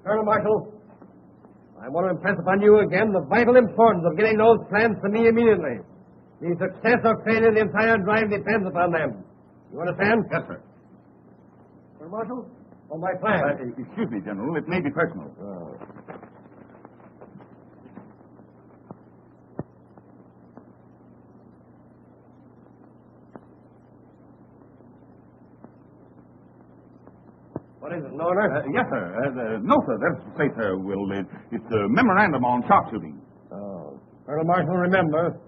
Colonel Marshall, I want to impress upon you again the vital importance of getting those plans to me immediately. The success or failure of the entire drive depends upon them. You understand? Yes, sir. Colonel Marshall, on my plan. Excuse me, General. It may be personal. Oh. What is it, an order? Yes, sir. No, sir. That's to say, sir, it's a memorandum on sharpshooting. Oh. Colonel Marshall, remember,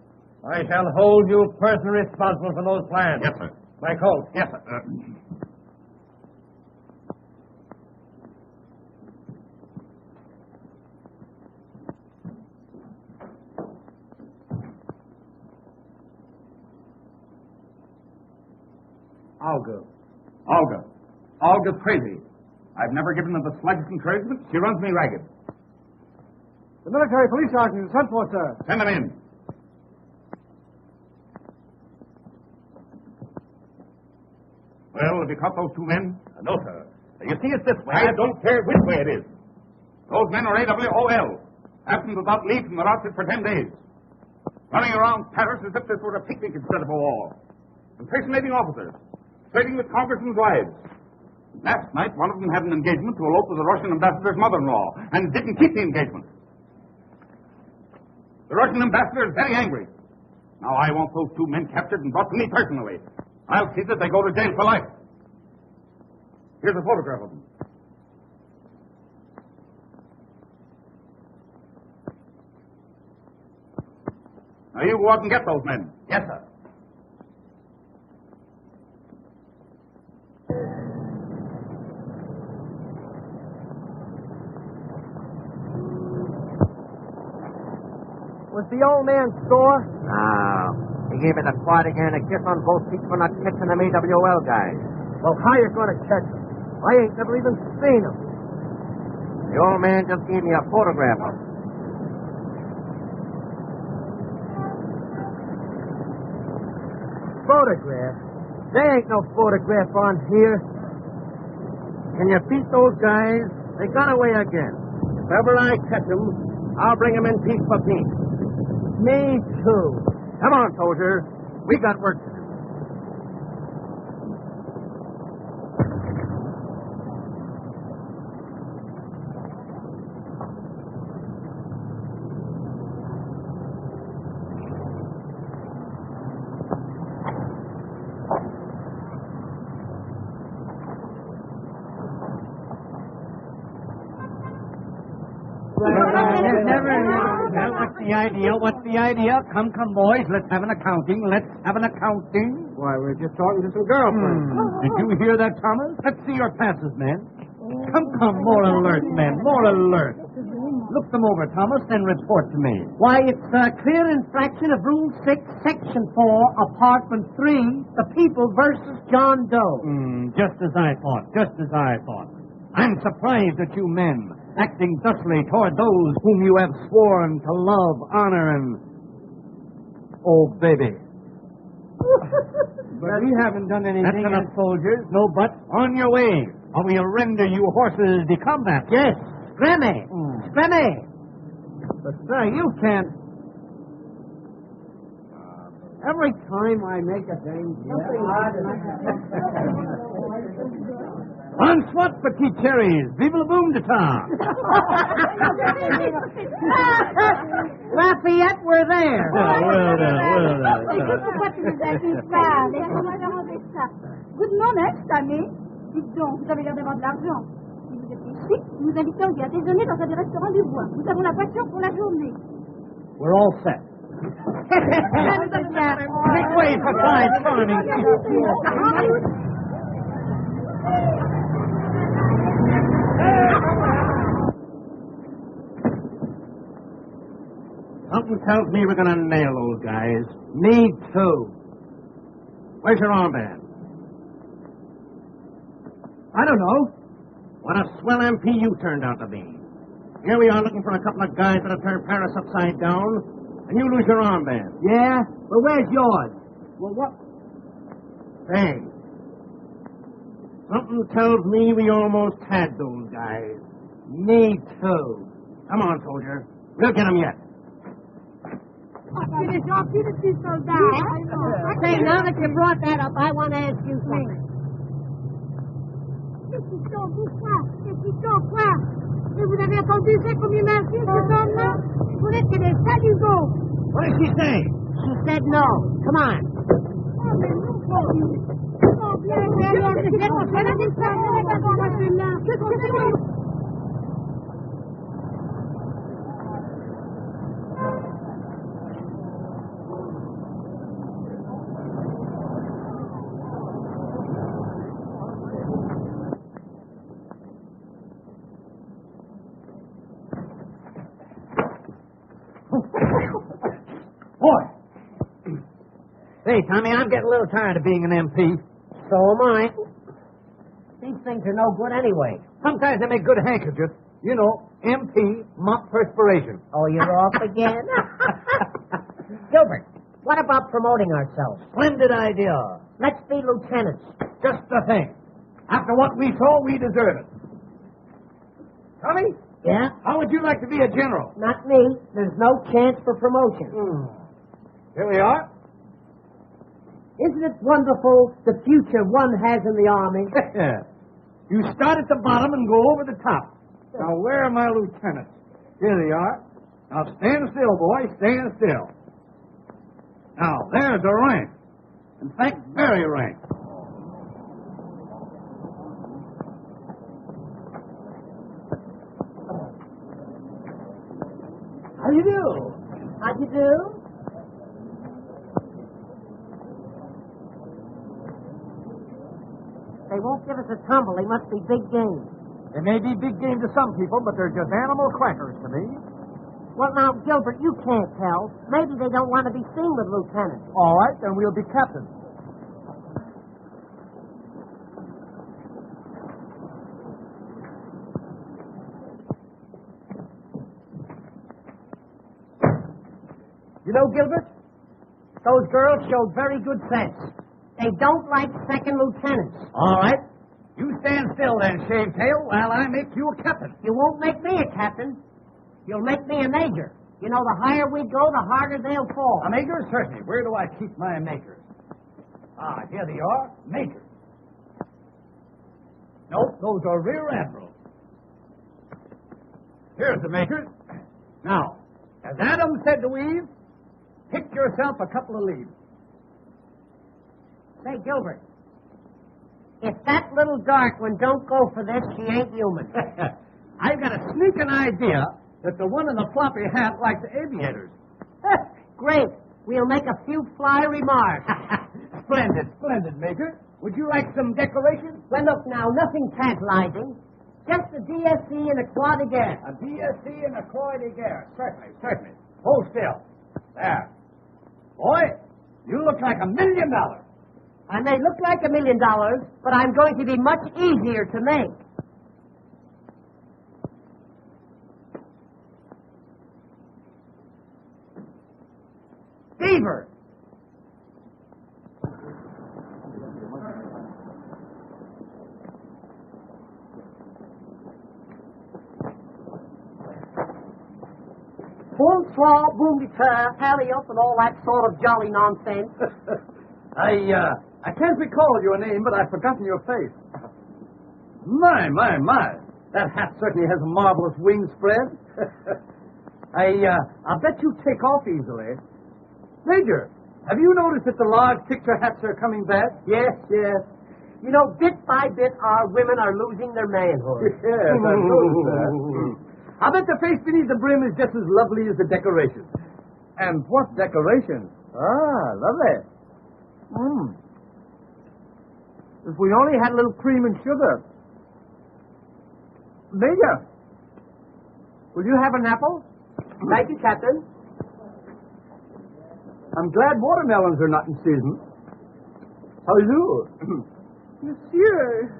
I shall hold you personally responsible for those plans. Yes, sir. My coat. Yes, sir. Olga's crazy. I've never given her the slightest encouragement. She runs me ragged. The military police sergeant is sent for, sir. Send him in. Well, have you caught those two men? No, sir. You see, it's this way. I don't care which way it is. Those men are AWOL. Absent without leave from their outfit for 10 days. Running around Paris as if this were a picnic instead of a war. Impersonating officers. Trading with congressmen's wives. Last night, one of them had an engagement to elope with the Russian ambassador's mother-in-law and didn't keep the engagement. The Russian ambassador is very angry. Now, I want those two men captured and brought to me personally. I'll see that they go to jail for life. Here's a photograph of them. Now, you go out and get those men. Yes, sir. Was the old man sore? No. He gave me the quad again and a kiss on both feet for not catching them AWOL guys. Well, how you going to catch him? I ain't never even seen him. The old man just gave me a photograph of him. Photograph? There ain't no photograph on here. Can you beat those guys? They got away again. If ever I catch them, I'll bring them in piece for piece. Me too. Come on, soldiers. We got work to do. What's the idea? Come, boys. Let's have an accounting. Why, we're just talking to some girlfriends. Did you hear that, Thomas? Let's see your passes, men. Come. More alert, men. More alert. Look them over, Thomas, then report to me. Why, it's a clear infraction of Rule 6, Section 4, Apartment 3, the people versus John Doe. Just as I thought. I'm surprised at you men, acting thusly toward those whom you have sworn to love, honor, and... Oh, baby. But we haven't done anything. That's enough, soldiers. No, but on your way, or we'll render you horses de combat. Yes, scrammy. But, sir, you can't... Every time I make a dang On swat, petite cherries. Vive le boom de temps. Lafayette, we're there. Good morning, Sammy. Dites donc, vous avez l'air d'avoir de l'argent. Si vous êtes ici, nous invitons à déjeuner dans un des restaurants du bois. Nous avons la voiture pour la journée. We're all set. Make way for fine farming. Something tells me we're going to nail those guys. Me too. Where's your armband? I don't know. What a swell MP you turned out to be. Here we are looking for a couple of guys that have turned Paris upside down, and you lose your armband. Yeah? Well, where's yours? Well, what? Hey. Something tells me we almost had those guys. Me too. Come on, soldier. We'll get them yet. C'est des gentils, les petits soldats. Say, now that you brought that up, I want to ask you something. Qu'est-ce qu'ils sont, pourquoi? Qu'est-ce qu'ils sont, quoi? Et vous avez entendu ça comme il m'a dit, ce homme-là? Vous êtes que des salugos. What did she say? She said no. Come on. Oh, mais non, pas lui. Oh, bien, qu'est-ce qu'on fait là, des salugos? Qu'est-ce qu'on fait là? Hey, Tommy, I'm getting a little tired of being an MP. So am I. These things are no good anyway. Sometimes they make good handkerchiefs. You know, MP, mop perspiration. Oh, you're off again? Gilbert, what about promoting ourselves? Splendid idea. Let's be lieutenants. Just the thing. After what we saw, we deserve it. Tommy, Yeah? how would you like to be a general? Not me. There's no chance for promotion. Here we are. Isn't it wonderful the future one has in the Army? You start at the bottom and go over the top. Now, where are my lieutenants? Here they are. Now, stand still, boy. Stand still. Now, there's a rank. In fact, very rank. How you do? How you do? They won't give us a tumble. They must be big game. They may be big game to some people, but they're just animal crackers to me. Well, now, Gilbert, you can't tell. Maybe they don't want to be seen with lieutenants. All right, then we'll be captains. You know, Gilbert, those girls showed very good sense. They don't like second lieutenants. All right. You stand still then, Shavetail, while I make you a captain. You won't make me a captain. You'll make me a major. You know, the higher we go, the harder they'll fall. A major? Certainly. Where do I keep my majors? Ah, here they are. Majors. Nope, those are rear admirals. Here's the majors. Now, as Adam said to Eve, pick yourself a couple of leaves. Say, Gilbert, if that little dark one don't go for this, she ain't human. I've got a sneaking idea that the one in the floppy hat likes aviators. Great. We'll make a few fly remarks. Splendid, splendid, Major. Would you like some decorations? Well, look now, nothing tantalizing. Just a DSC and a Croix de Guerre. A DSC and a Croix de Guerre. Certainly, certainly. Hold still. There. Boy, you look like $1 million. I may look like $1 million, but I'm going to be much easier to make. Beaver. Bonsoir, boom guitar, alley up, and all that sort of jolly nonsense. I can't recall your name, but I've forgotten your face. My. That hat certainly has a marvelous wing spread. I'll bet you take off easily. Major, have you noticed that the large picture hats are coming back? Yes. You know, bit by bit, our women are losing their manhood. Yes, I've noticed that. I bet the face beneath the brim is just as lovely as the decoration. And what decoration? Ah, lovely. If we only had a little cream and sugar. Major, will you have an apple? Thank you, Captain. I'm glad watermelons are not in season. How do you do? Monsieur,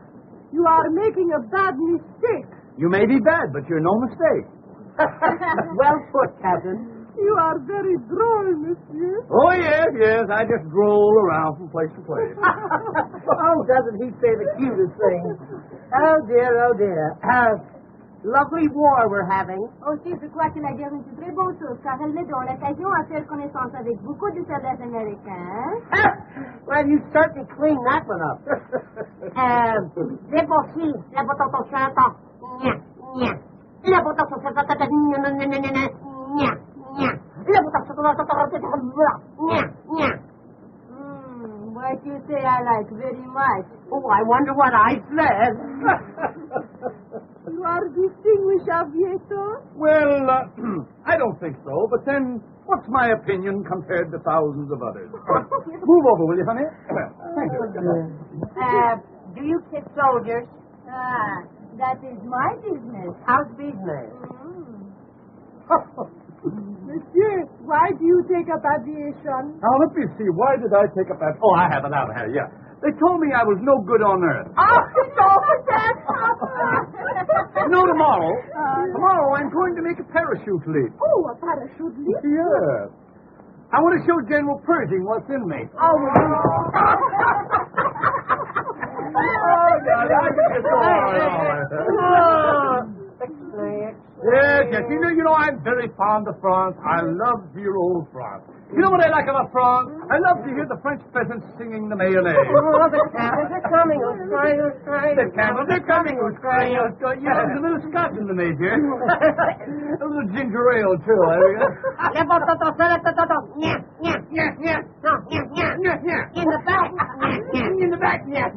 You are making a bad mistake. You may be bad, but you're no mistake. Well put, Captain. You are very droll, monsieur. Oh, yes. I just roll around from place to place. Oh, doesn't he say the cutest things? Oh, dear. Lovely war we're having. Aussi, je crois que la guerre est une très bonne chose, car elle me donne l'occasion à faire connaissance avec beaucoup de soldats américains. Well, you certainly cleaned that one up. What you say I like very much. Oh, I wonder what I said. You are distinguished aviator? Well, I don't think so, but then what's my opinion compared to thousands of others? Move over, will you, honey? Thank you. Do you kiss soldiers? Ah, that is my business. How's business? Monsieur, why do you take up aviation? Now, let me see. Why did I take up that? Oh, I have it out here, yeah. They told me I was no good on Earth. Oh, no, that's Tomorrow I'm going to make a parachute leap. Oh, a parachute leap? Yes. I want to show General Pershing what's in me. Oh, God, I can just go on. Yes. You know, I'm very fond of France. I love dear old France. You know what I like about France? I love to hear the French peasants singing the mayonnaise. Oh, the camels are coming. The camels are coming. Yes, there's a little scotch in the Major. A little ginger ale, too. In the back. In the back, yeah.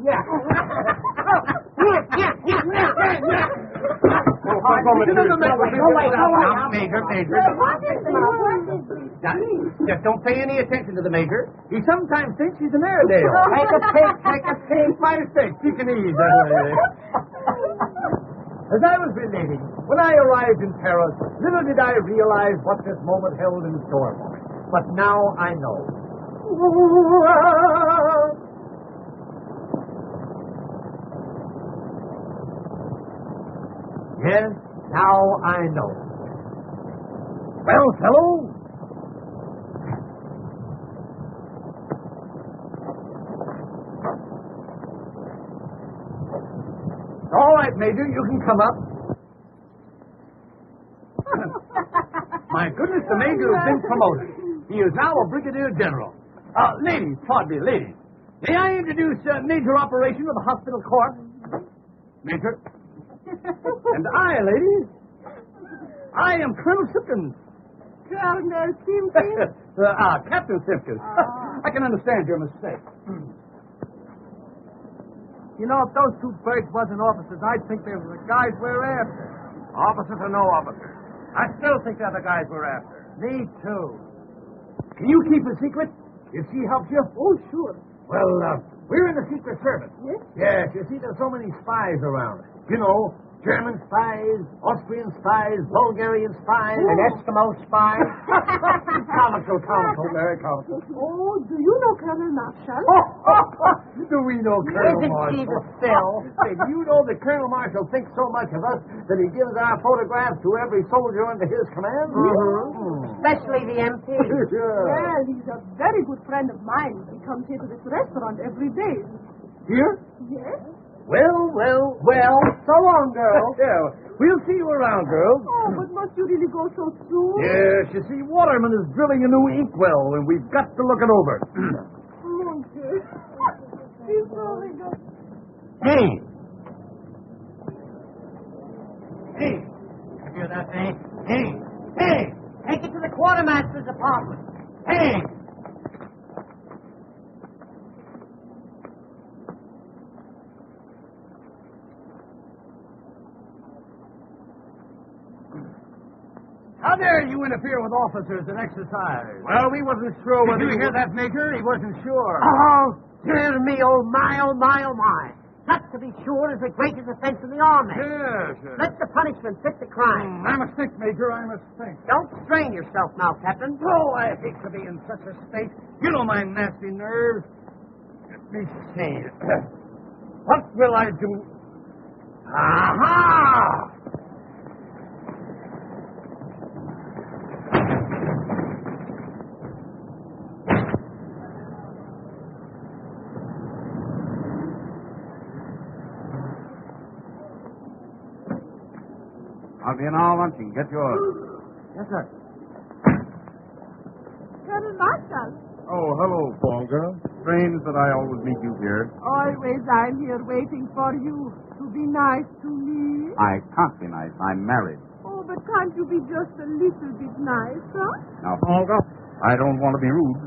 Just don't pay any attention to the Major. He sometimes thinks he's an Airedale. Take a pig. By mistake. Pekingese. As I was relating, when I arrived in Paris, little did I realize what this moment held in store for me. But now I know. Yes, now I know. Well, fellow. All right, Major, you can come up. My goodness, the Major has been promoted. He is now a Brigadier General. Ladies, pardon me, ladies. May I introduce Major Operation of the Hospital Corps? Major. And I, ladies, I am Colonel Simpkins. Colonel Simpkins? Captain Simpkins. I can understand your mistake. You know, if those two birds wasn't officers, I'd think they were the guys we're after. Officers or no officers? I still think they're the guys we're after. Me too. Can you keep a secret if she helps you? Oh, sure. Well, we're in the Secret Service. Yes? Yes, you see, there's so many spies around. You know, German spies, Austrian spies, Bulgarian spies, An Eskimo spy. comical, very comical. Oh, do you know Colonel Marshall? Do we know Colonel Isn't she Marshall? the still? Hey, do you know that Colonel Marshall thinks so much of us that he gives our photographs to every soldier under his command? Especially the MP. Well, he's a very good friend of mine. He comes here to this restaurant every day. Here? Yes? Well, So long, girl. yeah, we'll see you around, girls. Oh, but must you really go so soon? Yes, you see, Waterman is drilling a new inkwell, and we've got to look it over. Mon Dieu. He's really good. Hey! Hey! You hear that, eh? Hey! Take it to the quartermaster's apartment. Hey! How dare you interfere with officers in exercise? Well, we wasn't sure whether... Did you hear that, Major? He wasn't sure. Oh, dear me, oh my. Not to be sure is the greatest offense in the army. Yes. Let the punishment fit the crime. I must think, Major, I must think. Don't strain yourself now, Captain. Oh, I hate to be in such a state. You know my nasty nerves. Let me see. What will I do? Aha! I'll be in our luncheon. Get yours. Yes, sir. Colonel Marshall. Oh, hello, Olga. Strange that I always meet you here. Always I'm here waiting for you to be nice to me. I can't be nice. I'm married. Oh, but can't you be just a little bit nice, huh? Now, Olga, I don't want to be rude,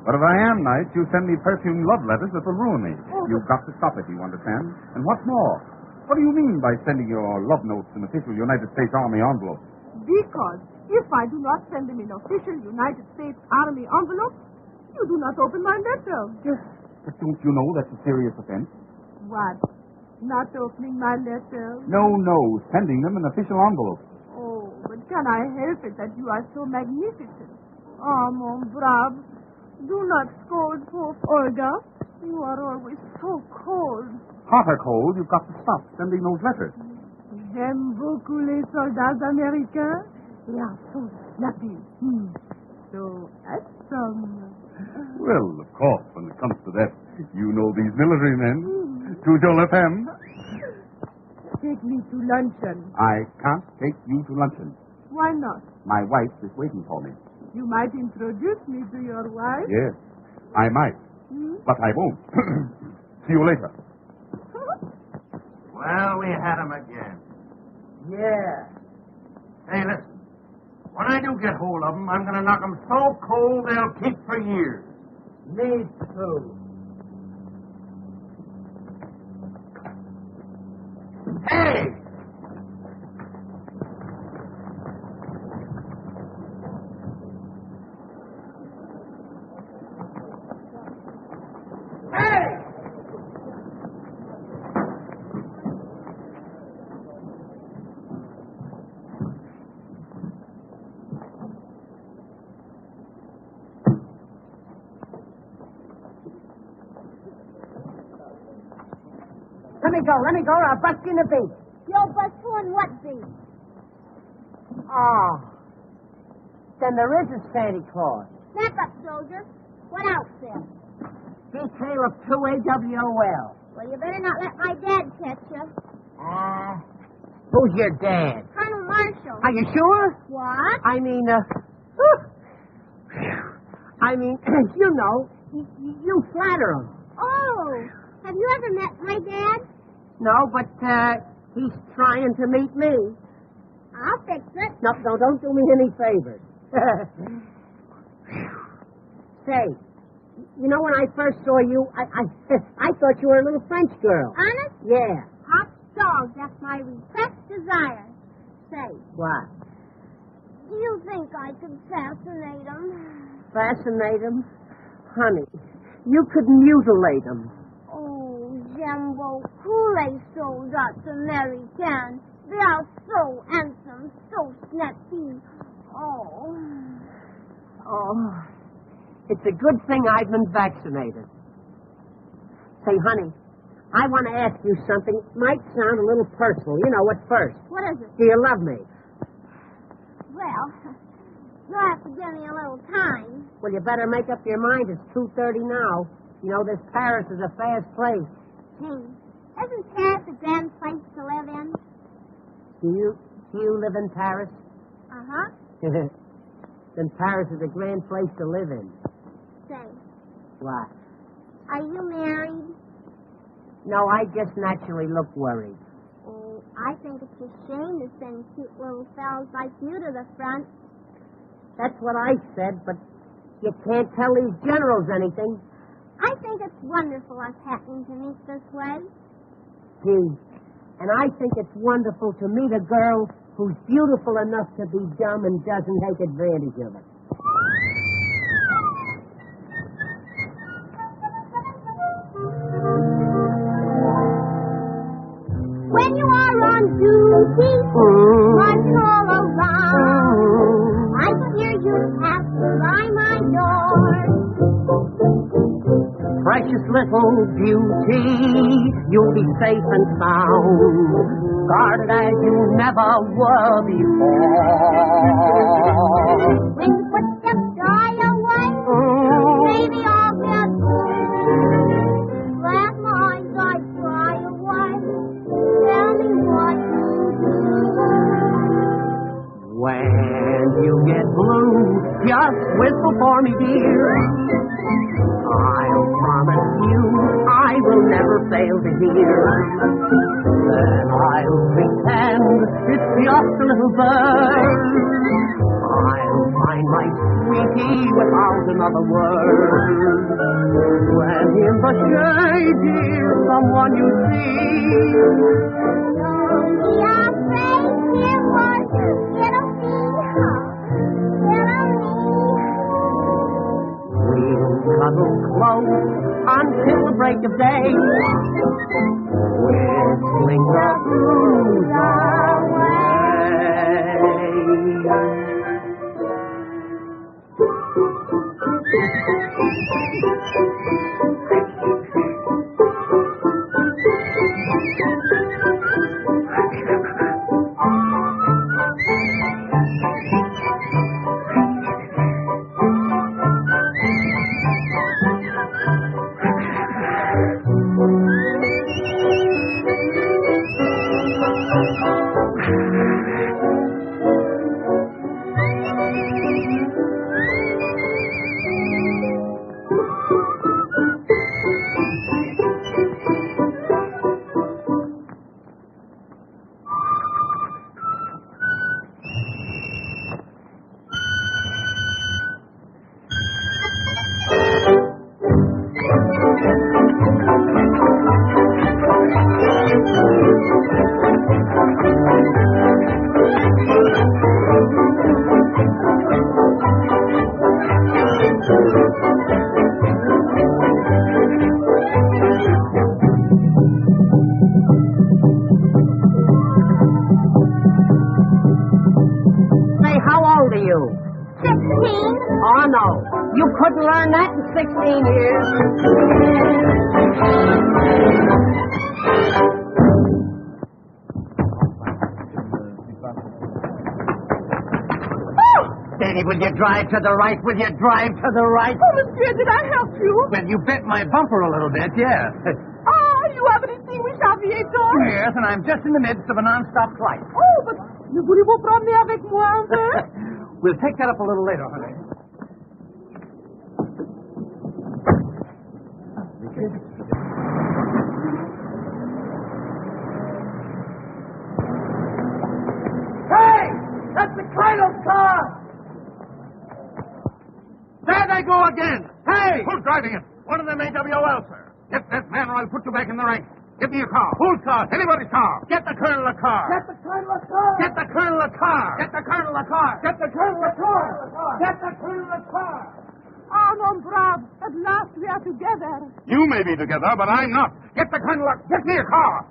but if I am nice, you send me perfumed love letters that will ruin me. Oh, You've got to stop it, you understand? And what's more, what do you mean by sending your love notes in official United States Army envelopes? Because if I do not send them in official United States Army envelope, you do not open my letter. But don't you know that's a serious offense? What? Not opening my letter? No, sending them in official envelopes. Oh, but can I help it that you are so magnificent? Oh, mon brave, do not scold poor Olga. You are always so cold. Hot or cold, you've got to stop sending those letters. J'aime beaucoup les soldats américains. They are so snappy. So handsome. Well, of course, when it comes to that, you know these military men. Toujours la femme. Take me to luncheon. I can't take you to luncheon. Why not? My wife is waiting for me. You might introduce me to your wife. Yes, I might, but I won't. See you later. Well, we had him again. Yeah. Hey, listen. When I do get hold of them, I'm going to knock them so cold they'll keep for years. Me too. Hey! Hey! Let me go, or I'll bust you in the beak. You'll bust who and what beat? Oh. Then there is a Santa Claus. Snap up, soldier. What else then? Detail of 2 AWOL. Well, you better not let my dad catch you. Who's your dad? Colonel Marshall. Are you sure? What? I mean, you know, you flatter him. Oh, have you ever met my dad? No, but, he's trying to meet me. I'll fix it. No, don't do me any favors. Say, you know, when I first saw you, I thought you were a little French girl. Honest? Yeah. Hot dog, that's my repressed desire. Say, What? do you think I could fascinate him? Fascinate him? Honey, you could mutilate him. Oh, j'aime beaucoup les soldats américains. They are so handsome, so snappy. Oh. Oh, it's a good thing I've been vaccinated. Say, honey, I want to ask you something. It might sound a little personal, you know, at first. What is it? Do you love me? Well, you'll have to give me a little time. Well, you better make up your mind. It's 2:30 now. You know, this Paris is a fast place. Hey, isn't Paris a grand place to live in? Do you live in Paris? Uh-huh. Then Paris is a grand place to live in. Say, What? are you married? No, I just naturally look worried. Oh, I think it's a shame to send cute little fellows like you to the front. That's what I said, but you can't tell these generals anything. I think it's wonderful us happening to meet this way. Gee, and I think it's wonderful to meet a girl who's beautiful enough to be dumb and doesn't take advantage of it. When you are on duty, running all around, I can hear you pass by my door. Precious little beauty, you'll be safe and sound, guarded as you never were before. When you put the die away, maybe I'll get blue. Last night I cry away. Tell me what you do. When you get blue, just whistle for me, dear. I'll promise you I will never fail to hear. Then I'll pretend it's just a little bird. I'll find my sweetie without another word. When in the shade, dear, someone you see. Don't be afraid, dear one. It'll be We'll cuddle close until the break of day. Whistling the blues Oh, no. You couldn't learn that in 16 years. Steady, will you drive to the right? Will you drive to the right? Oh, monsieur, did I help you? Well, you bent my bumper a little bit, yes. Ah, you haven't distinguished aviator? Yes, and I'm just in the midst of a non-stop flight. Oh, but ne voulez-vous promener avec moi un peu? We'll take that up a little later, honey. Hey! That's the Colonel's car! There they go again. Hey! Who's driving it? One of them AWOL, sir. Get that man or I'll put you back in the ranks. Get me a car. Whose car? Anybody's car. Get the colonel a car. Get the Colonel's car! Get the colonel a car. Get the Colonel a car! Get the colonel a car. Get the Colonel a car! Ah, mon brave, at last we are together. You may be together, but I'm not. Get the colonel a... Get me a car.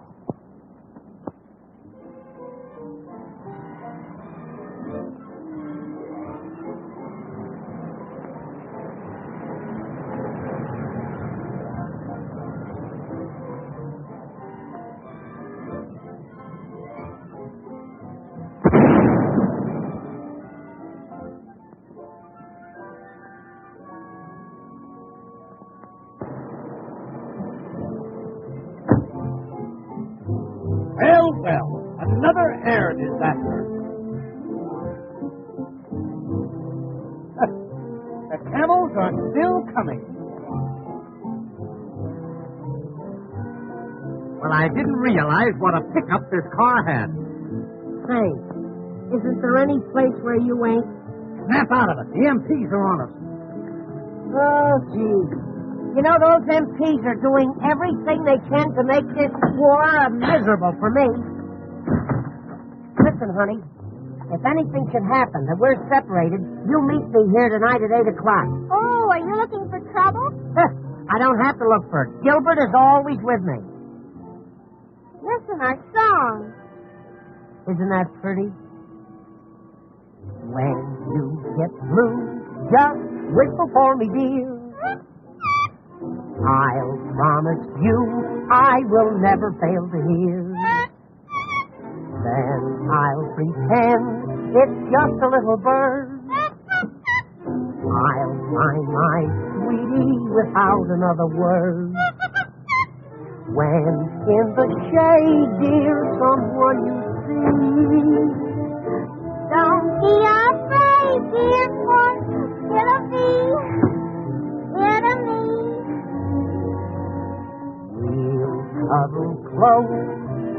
Well, another air disaster. The camels are still coming. Well, I didn't realize what a pickup this car had. Say, isn't there any place where you ain't? Snap out of it. The MPs are on us. Oh, gee. You know, those MPs are doing everything they can to make this war miserable for me. Listen, honey, if anything should happen that we're separated, you meet me here tonight at 8 o'clock. Oh, are you looking for trouble? I don't have to look for it. Gilbert is always with me. Listen, our song. Isn't that pretty? When you get blue, just whistle for me, dear. I'll promise you I will never fail to hear. Then I'll pretend it's just a little bird. I'll find my sweetie without another word. When in the shade, dear, someone you see, Don't be afraid, dear, for it'll me. We'll cuddle close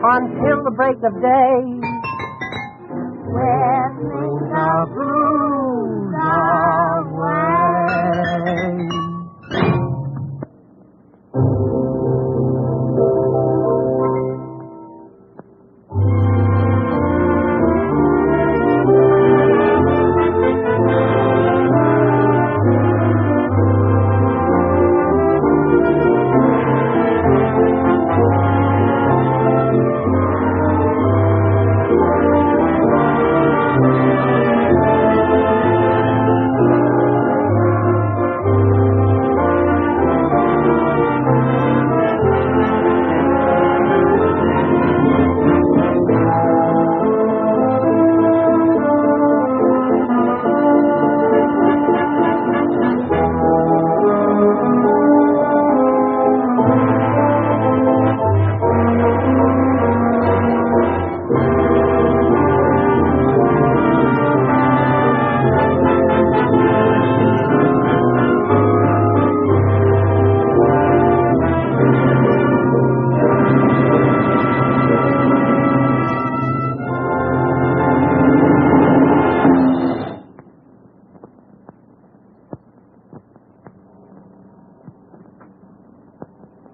until the break of day. When the blues away.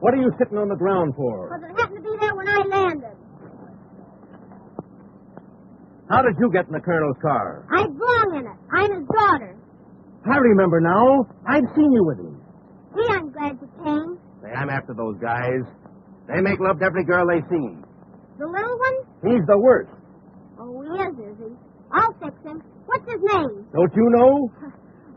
What are you sitting on the ground for? Because it happened to be there when I landed. How did you get in the colonel's car? I belong in it. I'm his daughter. I remember now. I've seen you with him. Gee, I'm glad you came. Say, I'm after those guys. They make love to every girl they seen. The little one? He's the worst. Oh, he is he? I'll fix him. What's his name? Don't you know?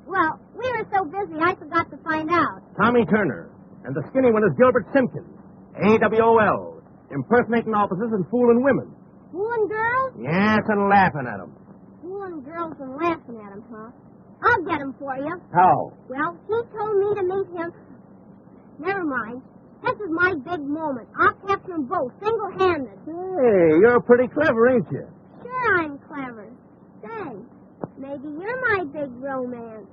Well, we were so busy I forgot to find out. Tommy Turner. And the skinny one is Gilbert Simpson. AWOL. Impersonating officers and fooling women. Fooling girls? Yes, and laughing at them. Fooling girls and laughing at him, huh? I'll get him for you. How? Well, he told me to meet him. Never mind. This is my big moment. I'll capture them both, single-handed. Hey, you're pretty clever, ain't you? Sure I'm clever. Say, maybe you're my big romance.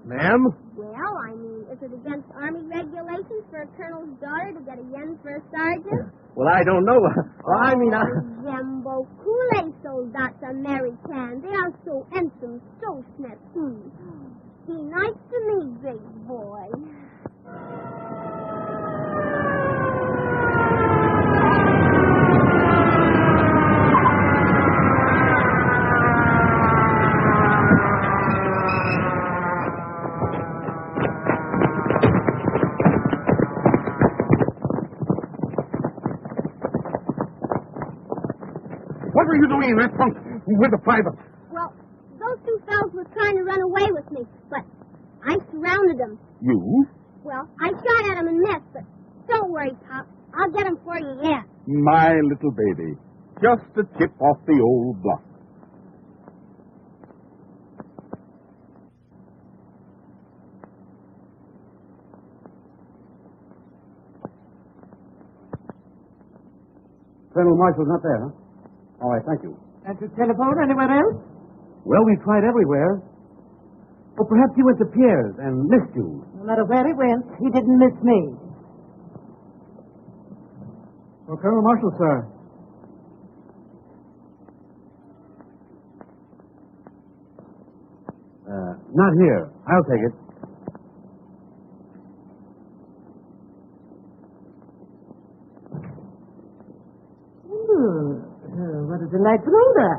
Ma'am? Well, I mean, is it against Army regulations for a colonel's daughter to get a yen for a sergeant? Well, I don't know. Well, I mean, J'aime beaucoup les soldats Americans. They are so handsome, so snappy. Be nice to me, big boy. What were you doing in that trunk with the private? Well, those two fellows were trying to run away with me, but I surrounded them. You? Well, I shot at them and missed, but don't worry, Pop. I'll get them for you yet. My little baby. Just a chip off the old block. Colonel Marshall's not there, huh? All right, thank you. Had you telephone anywhere else? Well, we tried everywhere. Or perhaps he went to Pierre's and missed you. No matter where he went, he didn't miss me. Well, Colonel Marshall, sir. Not here. I'll take it. What a delightful odor.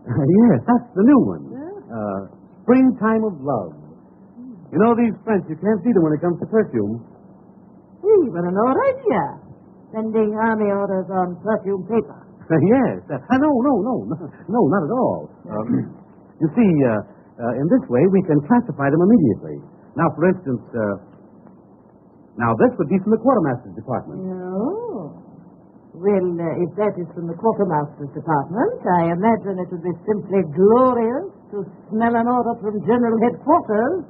Yes, that's the new one. Springtime of Love. You know, these French, you can't see them when it comes to perfume. Gee, what an odd idea. Sending army orders on perfume paper. Yes. No, not at all. You see, in this way, we can classify them immediately. Now, for instance, Now, this would be from the quartermaster's department. Oh. Well, if that is from the quartermaster's department, I imagine it would be simply glorious to smell an order from General Headquarters.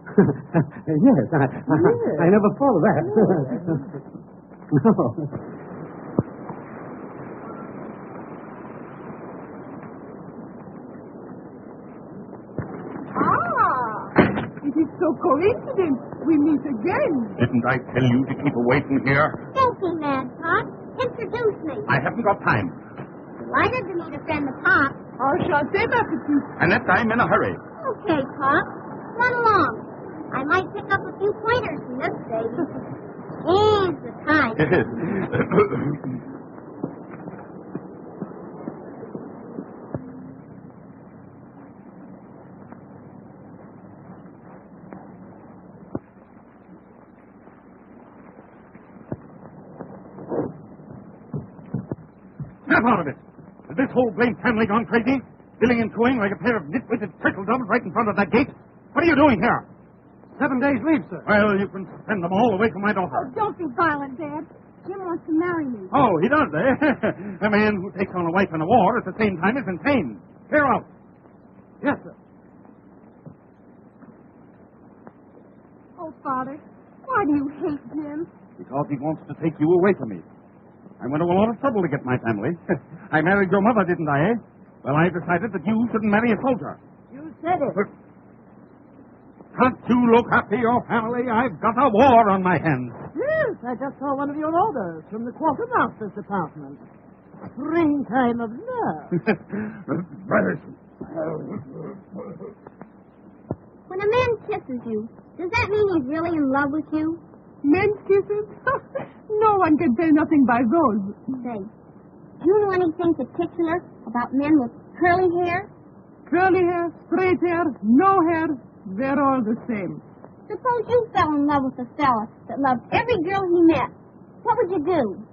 Yes, I never thought of that. No. It is so coincident. We meet again. Didn't I tell you to keep away from here? Don't be mad, Pop. Introduce me. I haven't got time. Delighted to meet a friend of Pop. Enchanté, ma petite. Annette, I'm in a hurry. Okay, Pop. Run along. I might pick up a few pointers from this baby. He's the type. Snap out of it. Is this whole blamed family gone crazy? Billing and cooing like a pair of nitwitted turtle doves right in front of that gate? What are you doing here? 7 days leave, sir. Well, you can send them all away from my daughter. Don't be violent, Dad. Jim wants to marry me. Oh, he does, eh? A man who takes on a wife in a war at the same time is insane. Clear out. Yes, sir. Oh, Father, why do you hate Jim? Because he wants to take you away from me. I went to a lot of trouble to get my family. I married your mother, didn't I, eh? Well, I decided that you shouldn't marry a soldier. You said it. But can't you look after your family? I've got a war on my hands. Yes, I just saw one of your orders from the quartermaster's department. Springtime of love. Brothers. When a man kisses you, does that mean he's really in love with you? Men's kisses? No one can tell nothing by those. Say, do you know anything particular about men with curly hair? Curly hair, straight hair, no hair, they're all the same. Suppose you fell in love with a fella that loved every girl he met. What would you do?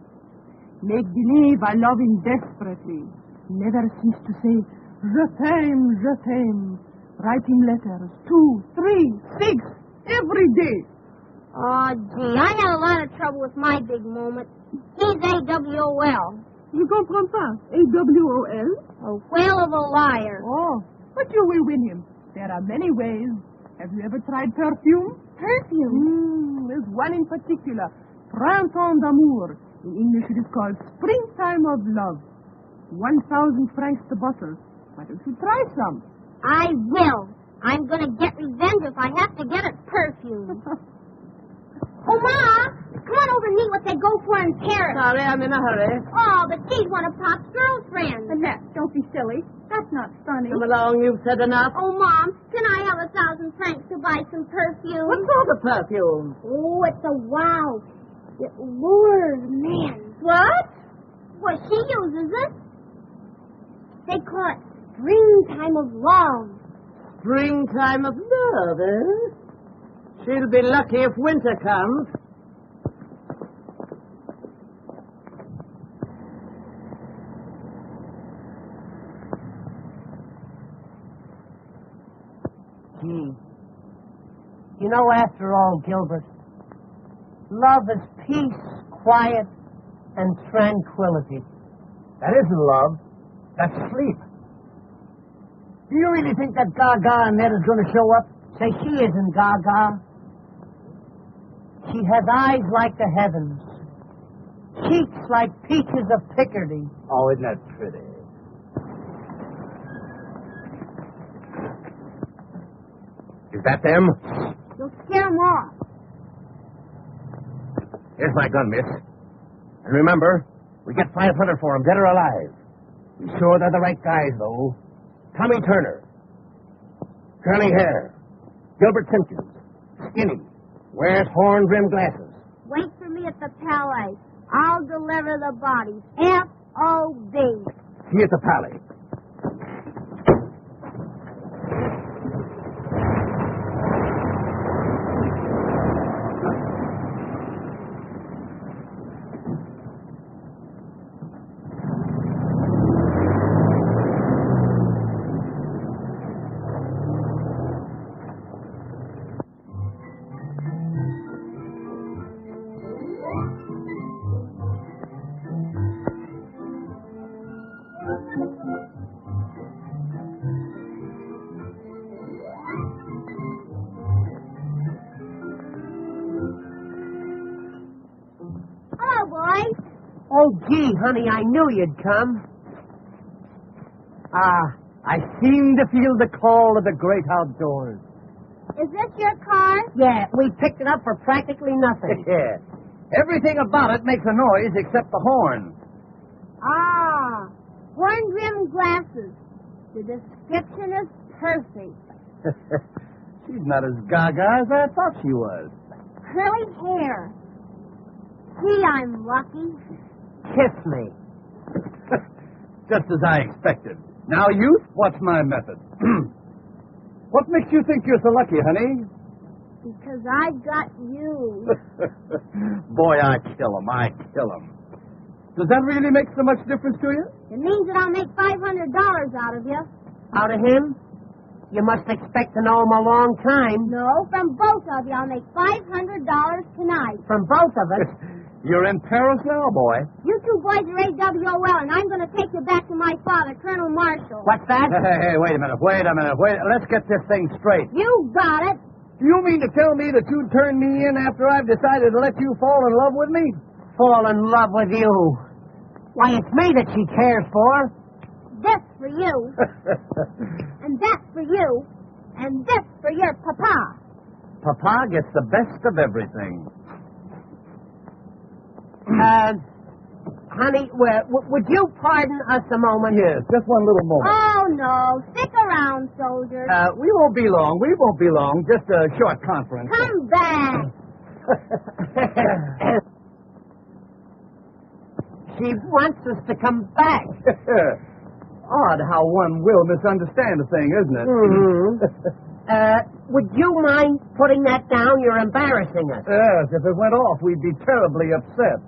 Make believe I love him desperately. Never cease to say, je t'aime. Write him letters, 2, 3, 6, every day. Oh, gee, I had a lot of trouble with my big moment. He's AWOL. You comprends pas? AWOL? A whale of a liar. Oh, but you will win him. There are many ways. Have you ever tried perfume? Perfume? There's one in particular. Printemps d'amour. In English it is called Springtime of Love. 1,000 francs the bottle. Why don't you try some? I will. I'm going to get revenge if I have to get it perfume. Oh, Ma, come on over and meet what they go for in Paris. Sorry, I'm in a hurry. Oh, but she's one of Pop's girlfriends. Annette, don't be silly. That's not funny. Come along, you've said enough. Oh, Mom, can I have 1,000 francs to buy some perfume? What sort of perfume? Oh, it's a wow. It lures men. What? Well, she uses it. They call it Springtime of Love. Springtime of love, eh? She'll be lucky if winter comes. Gee. You know, after all, Gilbert, love is peace, quiet, and tranquility. That isn't love. That's sleep. Do you really think that Gaga Annette is going to show up? Say, she isn't Gaga. She has eyes like the heavens, cheeks like peaches of Picardy. Oh, isn't that pretty? Is that them? You'll scare them off. Here's my gun, miss. And remember, we get 500 for them, dead or alive. Be sure they're the right guys, though. Tommy Turner. Curly hair. Gilbert Simpson. Skinny. Wears horn-rimmed glasses. Wait for me at the Palais. I'll deliver the bodies. F.O.B. See you at the Palais. Oh, gee, honey, I knew you'd come. I seem to feel the call of the great outdoors. Is this your car? Yeah, we picked it up for practically nothing. Yeah. Everything about it makes a noise except the horn. Ah, horn-rimmed glasses. The description is perfect. She's not as gaga as I thought she was. Curly hair. Gee, I'm lucky. Kiss me. Just as I expected. Now, youth, what's my method? What makes you think you're so lucky, honey? Because I've got you. Boy, I kill him. Does that really make so much difference to you? It means that I'll make $500 out of you. Out of him? You must expect to know him a long time. No, from both of you, I'll make $500 tonight. From both of us. You're in Paris now, boy. You two boys are AWOL, and I'm going to take you back to my father, Colonel Marshall. What's that? Hey, wait a minute. Let's get this thing straight. You got it. You mean to tell me that you'd turn me in after I've decided to let you fall in love with me? Fall in love with you. Why, it's me that she cares for. This for you. And that for you. And this for your papa. Papa gets the best of everything. Honey, would you pardon us a moment? Yes, just one little moment. Oh, no. Stick around, soldiers. We won't be long. Just a short conference. Come back. She wants us to come back. Odd how one will misunderstand a thing, isn't it? Mm-hmm. Would you mind putting that down? You're embarrassing us. Yes, if it went off, we'd be terribly upset.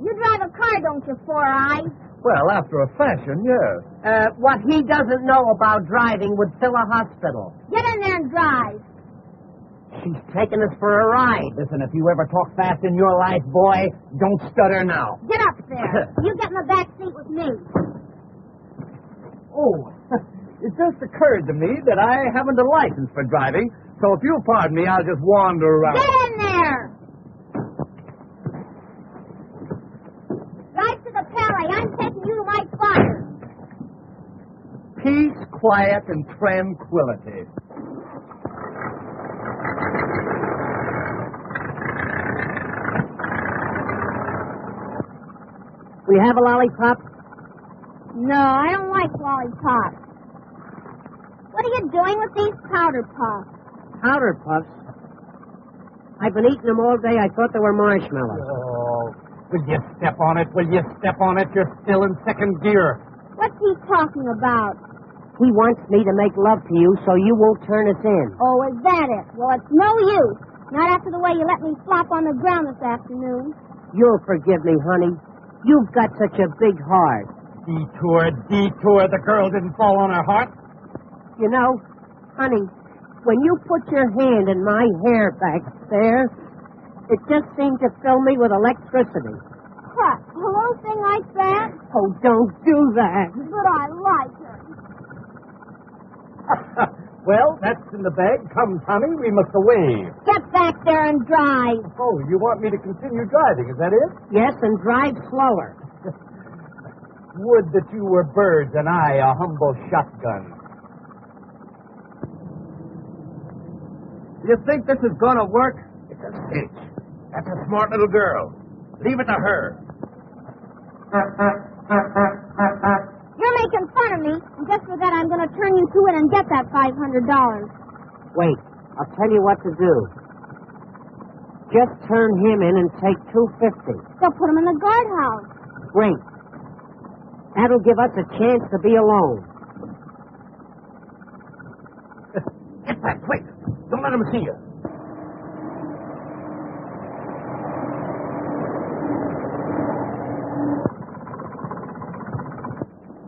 You drive a car, don't you, Four Eyes? Well, after a fashion, yes. What he doesn't know about driving would fill a hospital. Get in there and drive. She's taking us for a ride. Listen, if you ever talk fast in your life, boy, don't stutter now. Get up there. You get in the back seat with me. Oh, it just occurred to me that I haven't a license for driving, so if you'll pardon me, I'll just wander around. Get in there. Drive to the Palais. I'm taking you to my father. Peace, quiet, and tranquility. We have a lollipop? No, I don't like lollipops. What are you doing with these powder puffs? Powder puffs? I've been eating them all day. I thought they were marshmallows. Oh, will you step on it? You're still in second gear. What's he talking about? He wants me to make love to you so you won't turn us in. Oh, is that it? Well, it's no use. Not after the way you let me flop on the ground this afternoon. You'll forgive me, honey. You've got such a big heart. Detour. The girl didn't fall on her heart. You know, honey, when you put your hand in my hair back there, it just seemed to fill me with electricity. What? A little thing like that? Oh, don't do that. But I like it. Well, that's in the bag. Come, Tommy, we must away. Get back there and drive. Oh, you want me to continue driving, is that it? Yes, and drive slower. Would that you were birds and I a humble shotgun. You think this is going to work? It's a cinch. That's a smart little girl. Leave it to her. You're making fun of me, and just for that, I'm going to turn you to it and get that $500. Wait, I'll tell you what to do. Just turn him in and take $250. They'll put him in the guardhouse. Great. That'll give us a chance to be alone. Get back, quick. Don't let him see you.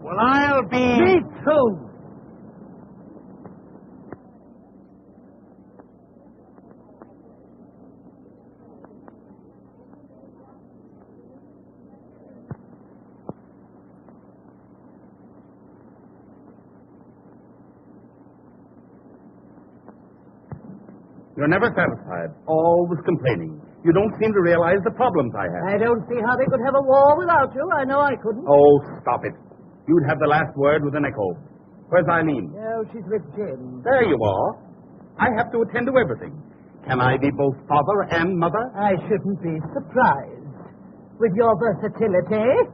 Well, I'll be... Me too. You're never satisfied. Always complaining. You don't seem to realize the problems I have. I don't see how they could have a war without you. I know I couldn't. Oh, stop it. You'd have the last word with an echo. Where's Eileen? No, she's with Jim. There you are. I have to attend to everything. Can I be both father and mother? I shouldn't be surprised. With your versatility.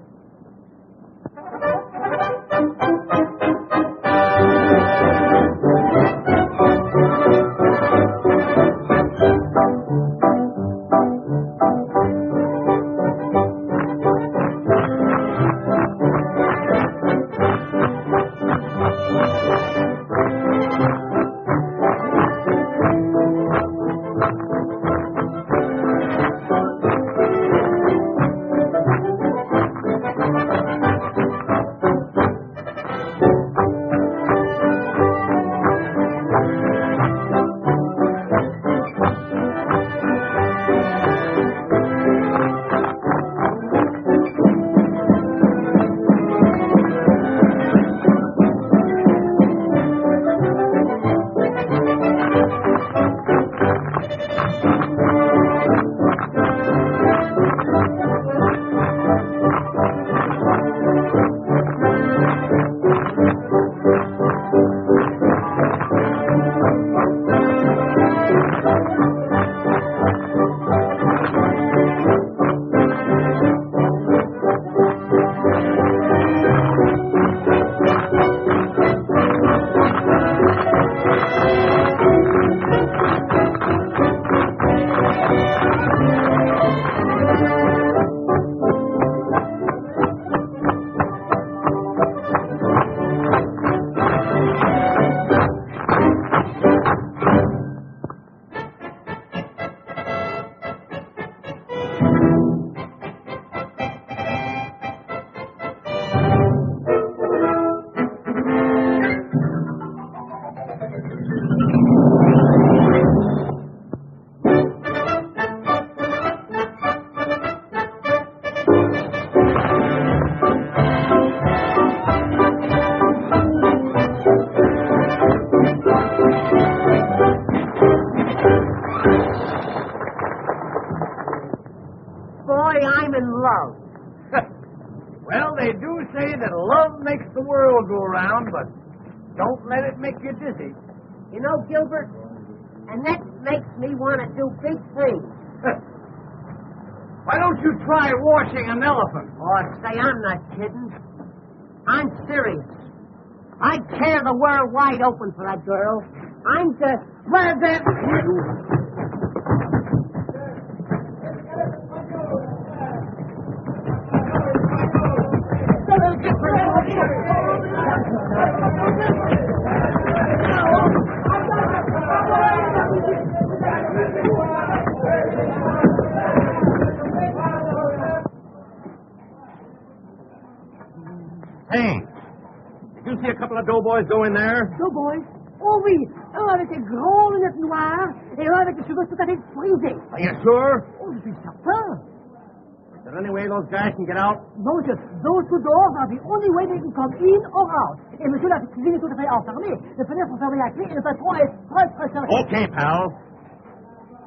Well, they do say that love makes the world go round, but don't let it make you dizzy. You know, Gilbert, Annette makes me want to do big things. Why don't you try washing an elephant? Oh, say, I'm not kidding. I'm serious. I'd tear the world wide open for that girl. I'm just... Well, that... Hey, did you see a couple of doughboys go in there? Doughboys? Oh oui, un avec des grandes lunettes noires et un avec des cheveux tout à fait frisés. Are you sure? Oh, je suis certain. Is there any way those guys can get out? Non, monsieur, those two doors are the only way they can come in or out. Et monsieur, la cuisine est tout à fait enfermée. Les fenêtres sont fermées à clé et le patron est très serré. Okay, pal.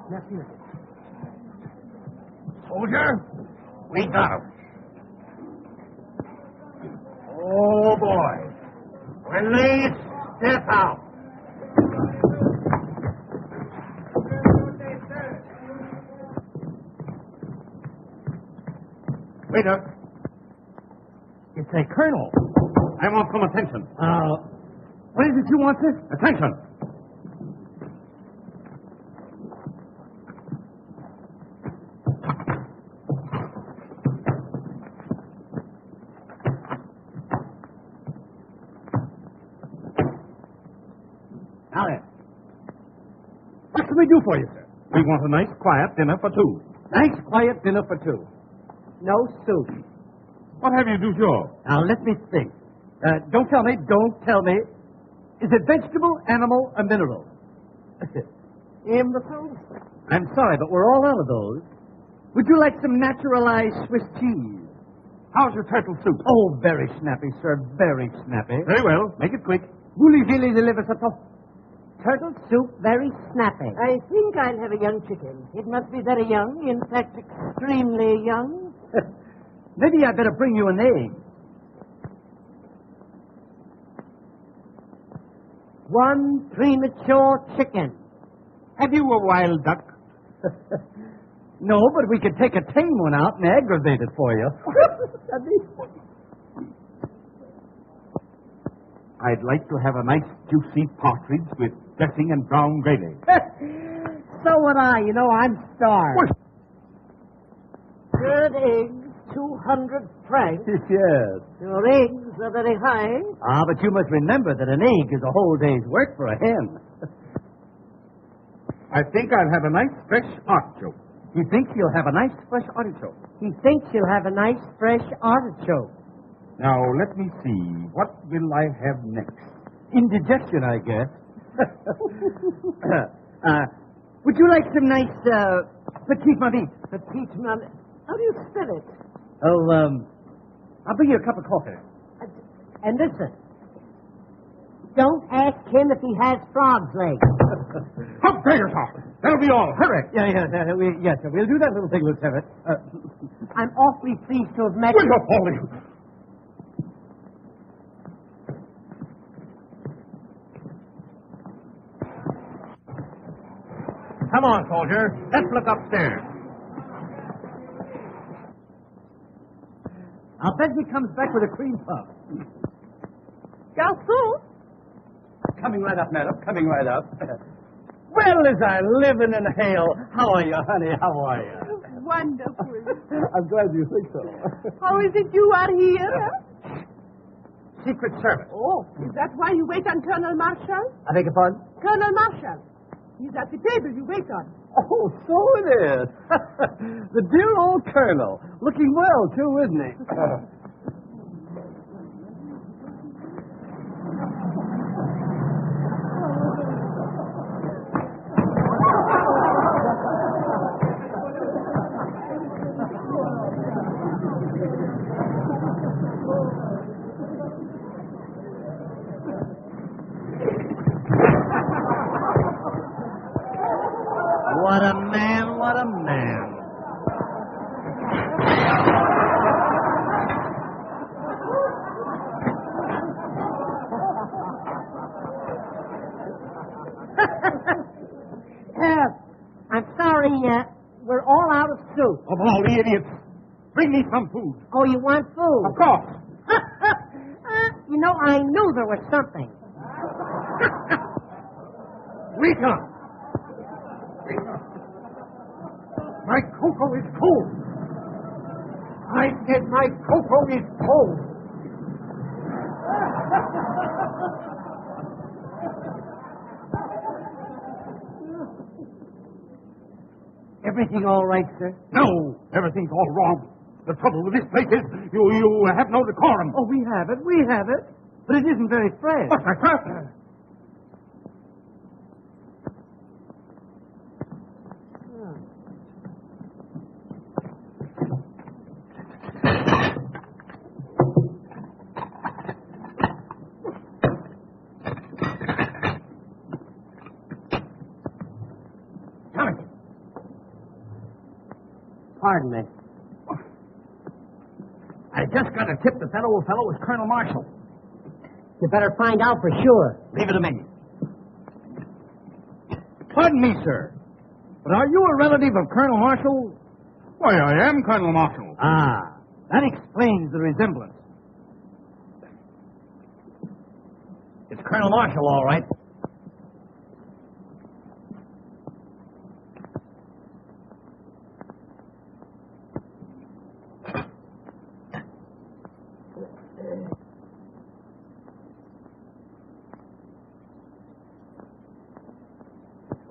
Merci, monsieur. Soldier, we got him. Oh, boy. When they step out. Waiter. It's a colonel. I want some attention. What is it you want, sir? Attention. Now then. What can we do for you, sir? We want a nice, quiet dinner for two. Nice, quiet dinner for two. No soup. What have you do, Joe? Now, let me think. Don't tell me. Is it vegetable, animal, or mineral? Imbecile? I'm sorry, but we're all out of those. Would you like some naturalized Swiss cheese? How's your turtle soup? Oh, very snappy, sir. Very snappy. Very well. Make it quick. Voulez-vous les deliver ça? turtle soup very snappy. I think I'll have a young chicken. It must be very young, in fact, extremely young. Maybe I'd better bring you an egg. One premature chicken. Have you a wild duck? No, but we could take a tame one out and aggravate it for you. I'd like to have a nice juicy partridge with dressing and brown gravy. So would I. You know, I'm starved. Good eggs, 200 francs. Yes. Your eggs are very high. Ah, but you must remember that an egg is a whole day's work for a hen. I think I'll have a nice fresh artichoke. He thinks you'll have a nice fresh artichoke. He thinks you'll have a nice fresh artichoke. Now, let me see. What will I have next? Indigestion, I guess. Would you like some nice petite marie? Petite marie. How do you spell it? Oh, I'll bring you a cup of coffee. And listen, don't ask him if he has frog's legs. How dare you talk? That'll be all. Hurry. Yes, sir. We'll do that little thing, Lieutenant. I'm awfully pleased to have met Will you. you, all of you? Come on, soldier. Let's look upstairs. I'll bet he comes back with a cream puff. Garçon, Coming right up, madam. Coming right up. Well, as I live in hell. How are you, honey? How are you? wonderful. I'm glad you think so. How is it you are here? Secret Service. Oh, is that why you wait on Colonel Marshall? I beg your pardon? Colonel Marshall. He's at the table you wait on. Oh, so it is. The dear old colonel. Looking well, too, isn't he? What a man, what a man. I'm sorry, we're all out of soup. Of all the idiots. Bring me some food. Oh, you want food? Of course. You know, I knew there was something. Rita! My cocoa is cold. I said my cocoa is cold. Everything all right, sir? No, everything's all wrong. The trouble with this place is you have no decorum. Oh, we have it. But it isn't very fresh. What's that, sir? Pardon me. I just got a tip that old fellow was Colonel Marshall. You better find out for sure. Leave it to me. Pardon me, sir. But are you a relative of Colonel Marshall? Why, I am Colonel Marshall. Ah, that explains the resemblance. It's Colonel Marshall, all right.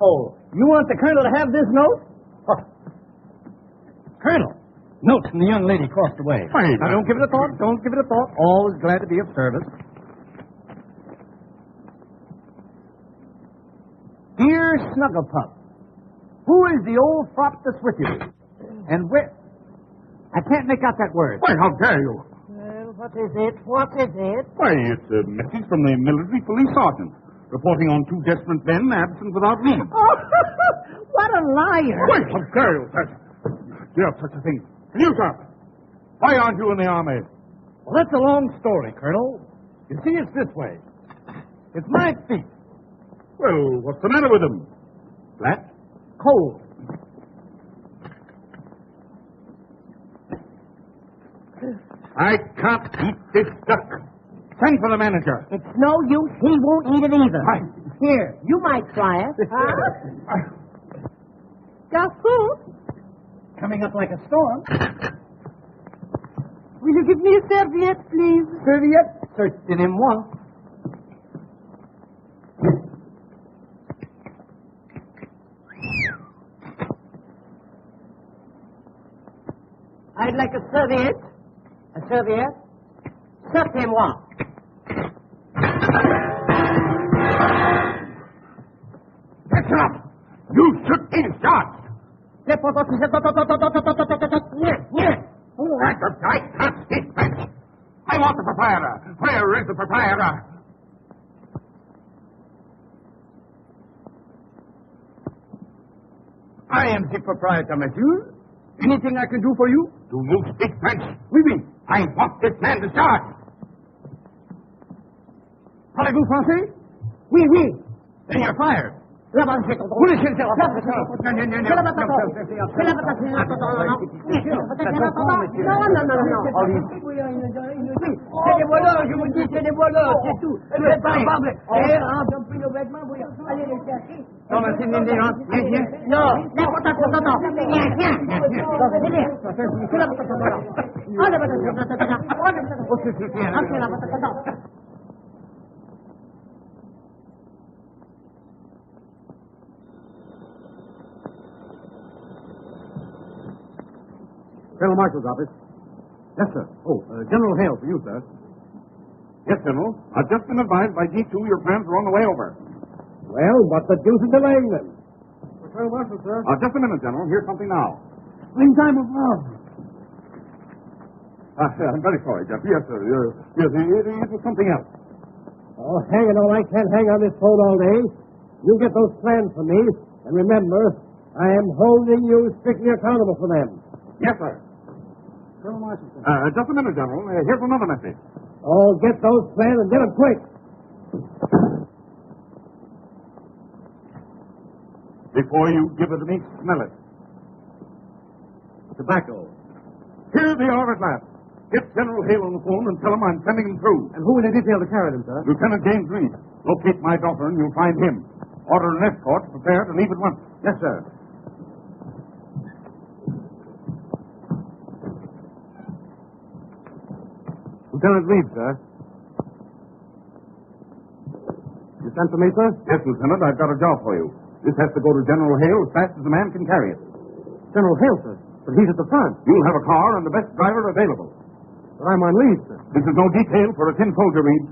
Oh, you want the colonel to have this note? Oh. Colonel, note from the young lady crossed away. Wait, now, don't give it a thought. Don't give it a thought. Always glad to be of service. Dear Snugglepup, who is the old fop that's with you? And where... I can't make out that word. Why, how dare you? Well, what is it? What is it? Why, it's a message from the military police sergeant. reporting on two desperate men absent without leave. Oh, what a liar. Wait, how dare you, sir? You have such a thing. And you, sir, why aren't you in the army? Well, that's a long story, Colonel. You see, it's this way. It's my feet. Well, what's the matter with them? Flat? Cold. I can't eat this duck. Send for the manager. It's no use. He won't eat it either. Here, you might try it. Garçon, Coming up like a storm. will you give me a serviette, please? Serviette? Certainement. I'd like a serviette. A serviette? Certainement. That's enough. You should be charged. Yeah. Oh, I can't speak French. I want the proprietor. Where is the proprietor? I am the proprietor, monsieur. Anything I can do for you? Do you speak French? Oui, oui. I want this man discharged. Parlez-vous français? Oui, oui. Then you're fired. Là-bas, c'est ton Vous laissez le faire. C'est la patate. C'est la patate. C'est la patate. Non, non. C'est des voleurs, je vous dis, c'est des voleurs, c'est tout. Vous êtes pas capables. Ils ont pris nos vêtements, vous allez les chercher. Non, mais c'est une indérence. Viens. Non, n'importe quoi, non. Viens. C'est la patate. Ah, la patate. Oh, c'est bien. Ah, c'est la patate. Colonel Marshal's office. Yes, sir. Oh, General Hale for you, sir. Yes, General. I've just been advised by G2 your plans are on the way over. Well, what the deuce is delaying them? Colonel Marshal, sir. Just a minute, General. Here's something now. Springtime of love. I'm very sorry, Jeff. Yes, sir. Yes, it was something else. Oh, hang it all. I can't hang on this phone all day. You get those plans for me, and remember, I am holding you strictly accountable for them. Yes, sir. Colonel Marshal, sir. Just a minute, General. Here's another message. Oh, get those plans and get them quick. Before you give it to me, smell it. Tobacco. Here they are at last. Get General Hale on the phone and tell him I'm sending him through. And who will they detail to carry them, sir? Lieutenant James Reed. Locate my daughter and you'll find him. Order an escort. Prepare to leave at once. Yes, sir. Lieutenant Reed, sir. You sent for me, sir? Yes, Lieutenant. I've got a job for you. This has to go to General Hale as fast as a man can carry it. General Hale, sir. But he's at the front. You'll have a car and the best driver available. But I'm on leave, sir. This is no detail for a tin soldier, Reed.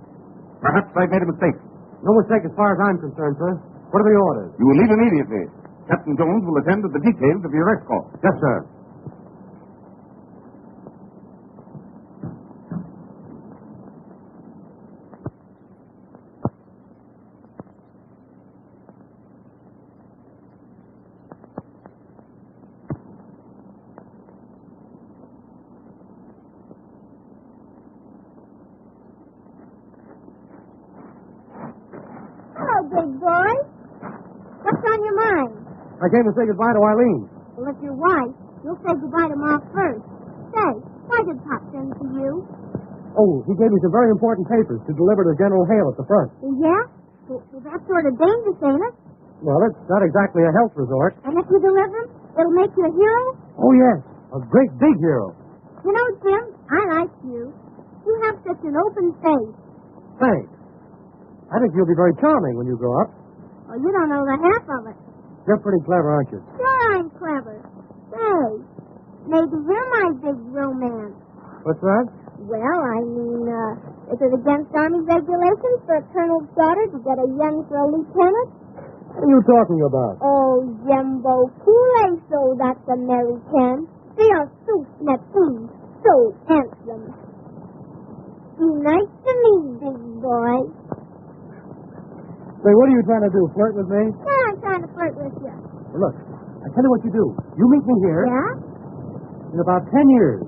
Perhaps I've made a mistake. No mistake as far as I'm concerned, sir. What are the orders? You will leave immediately. Captain Jones will attend to the details of your escort. Yes, sir. Big boy. What's on your mind? I came to say goodbye to Eileen. Well, if you're white, you'll say goodbye to Ma first. Say, why did Pop send to you? Oh, he gave me some very important papers to deliver to General Hale at the front. Yeah? Well, that's sort of dangerous, ain't it? Well, it's not exactly a health resort. And if you deliver them, it'll make you a hero? Oh, yes. A great big hero. You know, Jim, I like you. You have such an open face. Thanks. I think you'll be very charming when you grow up. Well, you don't know the half of it. You're pretty clever, aren't you? Sure, I'm clever. Say, maybe you're my big romance. What's that? Well, I mean, is it against Army regulations for a colonel's daughter to get a young for a lieutenant? What are you talking about? Oh, Jumbo Kool-Aid, so that's American. They are so snappy, so handsome. Be nice to me, big boy. Say, what are you trying to do? Flirt with me? Yeah, I'm trying to flirt with you. Well, look, I tell you what you do. You meet me here Yeah? in about 10 years.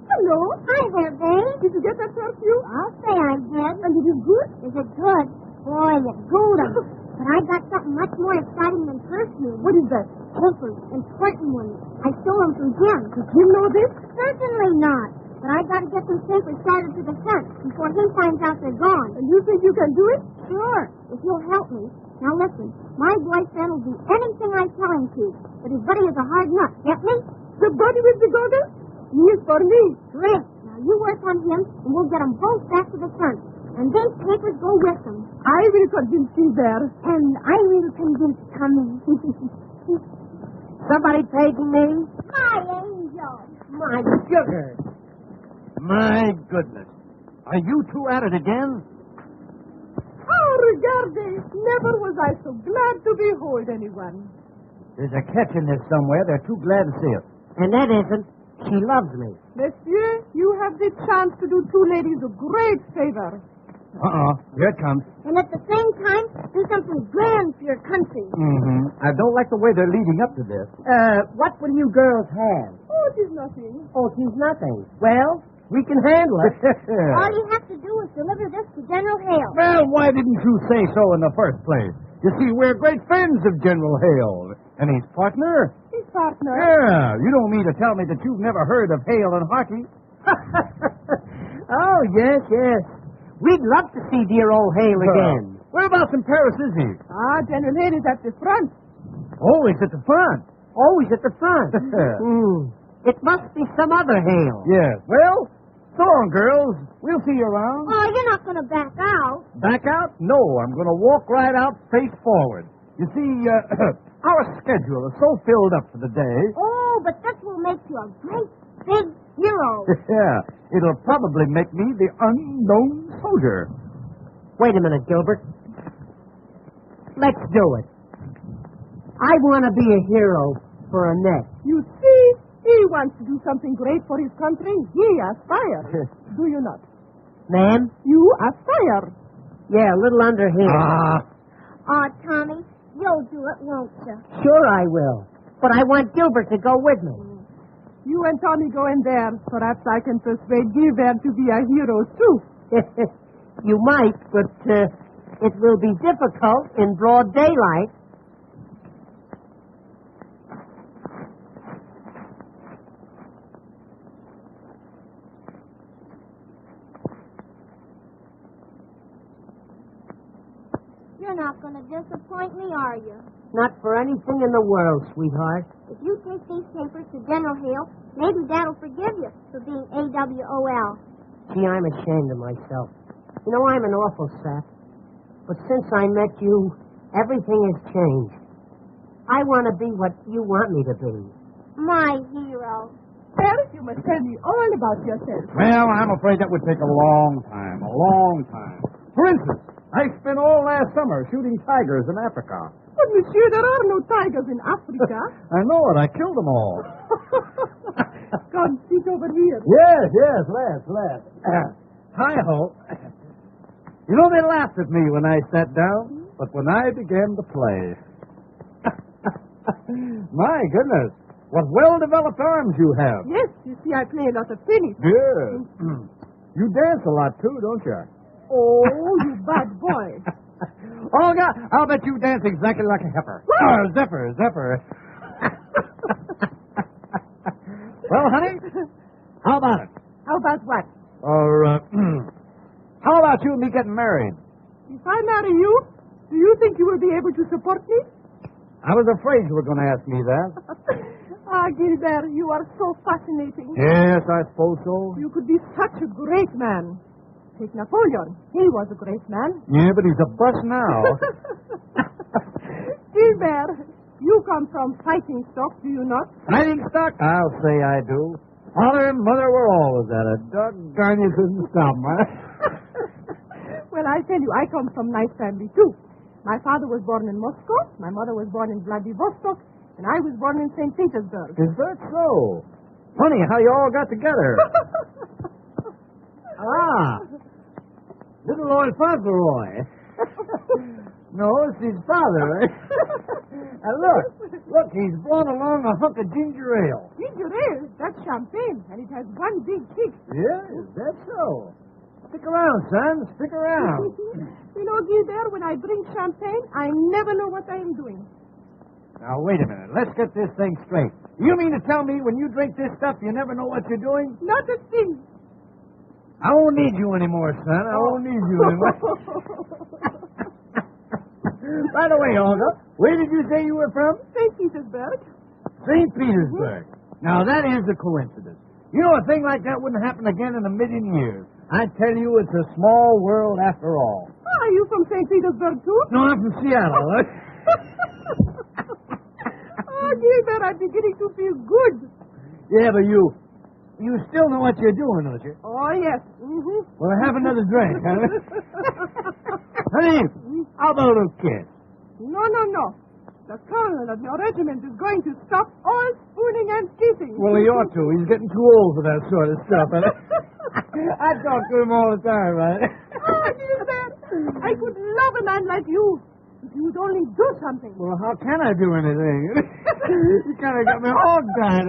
Hello. Hi there, babe. Did you get that perfume? I'll say I did. And it is good? Is it good? Boy, it's golden. But I got something much more exciting than perfume. What is that? Papers, important ones. I stole them from Jim. Does Jim know this? Certainly not. But I got to get these papers started to the front before he finds out they're gone. And you think you can do it? Sure, if you'll help me. Now listen, my boyfriend will do anything I tell him to, but his buddy is a hard nut. Get me? The buddy with the goggles? He is for me. Great. Now you work on him, and we'll get them both back to the front. And these papers go with them. I will convince Gilbert. And I will convince Tommy. Somebody paging me? My angel. My sugar. My goodness. Are you two at it again? Oh, regarde. Never was I so glad to behold anyone. There's a catch in this somewhere. They're too glad to see us. And that isn't. She loves me. Monsieur, you have the chance to do two ladies a great favor. Here it comes. And at the same time, do something grand for your country. Mm-hmm. I don't like the way they're leading up to this. What will you girls have? Oh, it is nothing. Oh, she's nothing. Well, we can handle it. All you have to do is deliver this to General Hale. Well, why didn't you say so in the first place? You see, we're great friends of General Hale. And his partner? His partner? Yeah, you don't mean to tell me that you've never heard of Hale and Harkey? Oh, yes, yes. We'd love to see dear old Hale again. Whereabouts in Paris is he? General Hale is at the front. Oh, he's at the front. Always at the front. It must be some other Hale. Yes. Well, so long, girls. We'll see you around. Oh, you're not going to back out. Back out? No, I'm going to walk right out face forward. You see, our schedule is so filled up for the day. Oh, but this will make you a great big hero. Yeah, it'll probably make me the unknown soldier. Wait a minute, Gilbert. Let's do it. I want to be a hero for Annette. You see, he wants to do something great for his country. He aspires. Do you not? Ma'am? You aspire. Yeah, a little under here. Oh, Tommy, you'll do it, won't you? Sure I will. But I want Gilbert to go with me. You and Tommy go in there. Perhaps I can persuade Gilbert to be a hero, too. You might, but it will be difficult in broad daylight. You're not going to disappoint me, are you? Not for anything in the world, sweetheart. If you take these papers to General Hale, maybe Dad'll forgive you for being AWOL. Gee, I'm ashamed of myself. You know, I'm an awful sap. But since I met you, everything has changed. I want to be what you want me to be. My hero. Well, you must tell me all about yourself. Well, I'm afraid that would take a long time. A long time. For instance, I spent all last summer shooting tigers in Africa. But, monsieur, there are no tigers in Africa. I know it. I killed them all. Come, sit over here. Yes, let's. Hi-ho. You know, they laughed at me when I sat down, but when I began to play... My goodness, what well-developed arms you have. Yes, you see, I play a lot of tennis. Yes. You dance a lot, too, don't you? Oh, you bad boy. Olga, I'll bet you dance exactly like a heifer. Zephyr. Well, honey, how about it? How about what? Or, how about you and me getting married? If I marry you, do you think you will be able to support me? I was afraid you were going to ask me that. Gilbert, you are so fascinating. Yes, I suppose so. You could be such a great man. Take Napoleon. He was a great man. Yeah, but he's a bust now. Gilbert, you come from fighting stock, do you not? Fighting stock? I'll say I do. Father and mother were always at it. Doggone, you couldn't stop, man. Well, I tell you, I come from nice family, too. My father was born in Moscow. My mother was born in Vladivostok. and I was born in St. Petersburg. Is that so? Funny how you all got together. Little Lord Fauntleroy. No, it's his father. And look, he's brought along a hunk of ginger ale. Ginger ale? That's champagne, and it has one big kick. Yeah, is that so? Stick around, son. Stick around. You know, Gilbert, when I drink champagne, I never know what I am doing. Now, wait a minute. Let's get this thing straight. You mean to tell me when you drink this stuff, you never know what you're doing? Not a thing. I won't need you anymore, son. I won't need you anymore. By the way, Olga, where did you say you were from? St. Petersburg. St. Petersburg. Now, that is a coincidence. You know, a thing like that wouldn't happen again in a million years. I tell you, it's a small world after all. Are you from St. Petersburg, too? No, I'm from Seattle. Oh, Gilbert, I'm beginning to feel good. Yeah, but you still know what you're doing, don't you? Oh, yes. Mm-hmm. Well, have another drink, honey. Honey, how about a kiss? No. The colonel of your regiment is going to stop all spooning and kissing. Well, he ought to. He's getting too old for that sort of stuff. I talk to him all the time, right? Oh, Gilbert, I could love a man like you if you would only do something. Well, how can I do anything? You kind of got me hog-tied.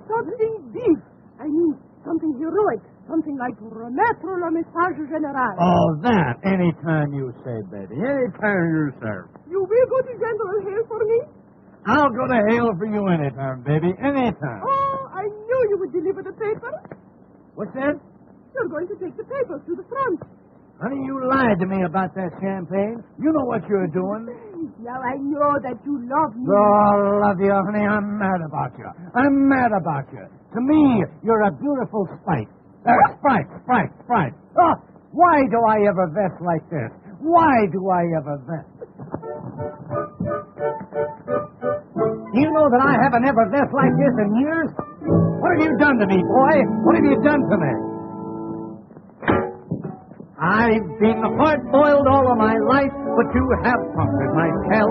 Something big. I mean, something heroic. Something like remettre le message général. Oh, that. Anytime you say, baby. Anytime you say. You will go to General Hale for me? I'll go to Hale for you anytime, baby. Anytime. Oh, I knew you would deliver the paper. What's that? You're going to take the papers to the front. Honey, you lied to me about that champagne. You know what you're doing. Now I know that you love me. Oh, love you, honey. I'm mad about you. I'm mad about you. To me, you're a beautiful sprite. Sprite. Oh, why do I ever vest like this? Why do I ever vest? You know that I haven't ever vest like this in years? What have you done to me, boy? What have you done to me? I've been hard-boiled all of my life, but you have conquered my shell.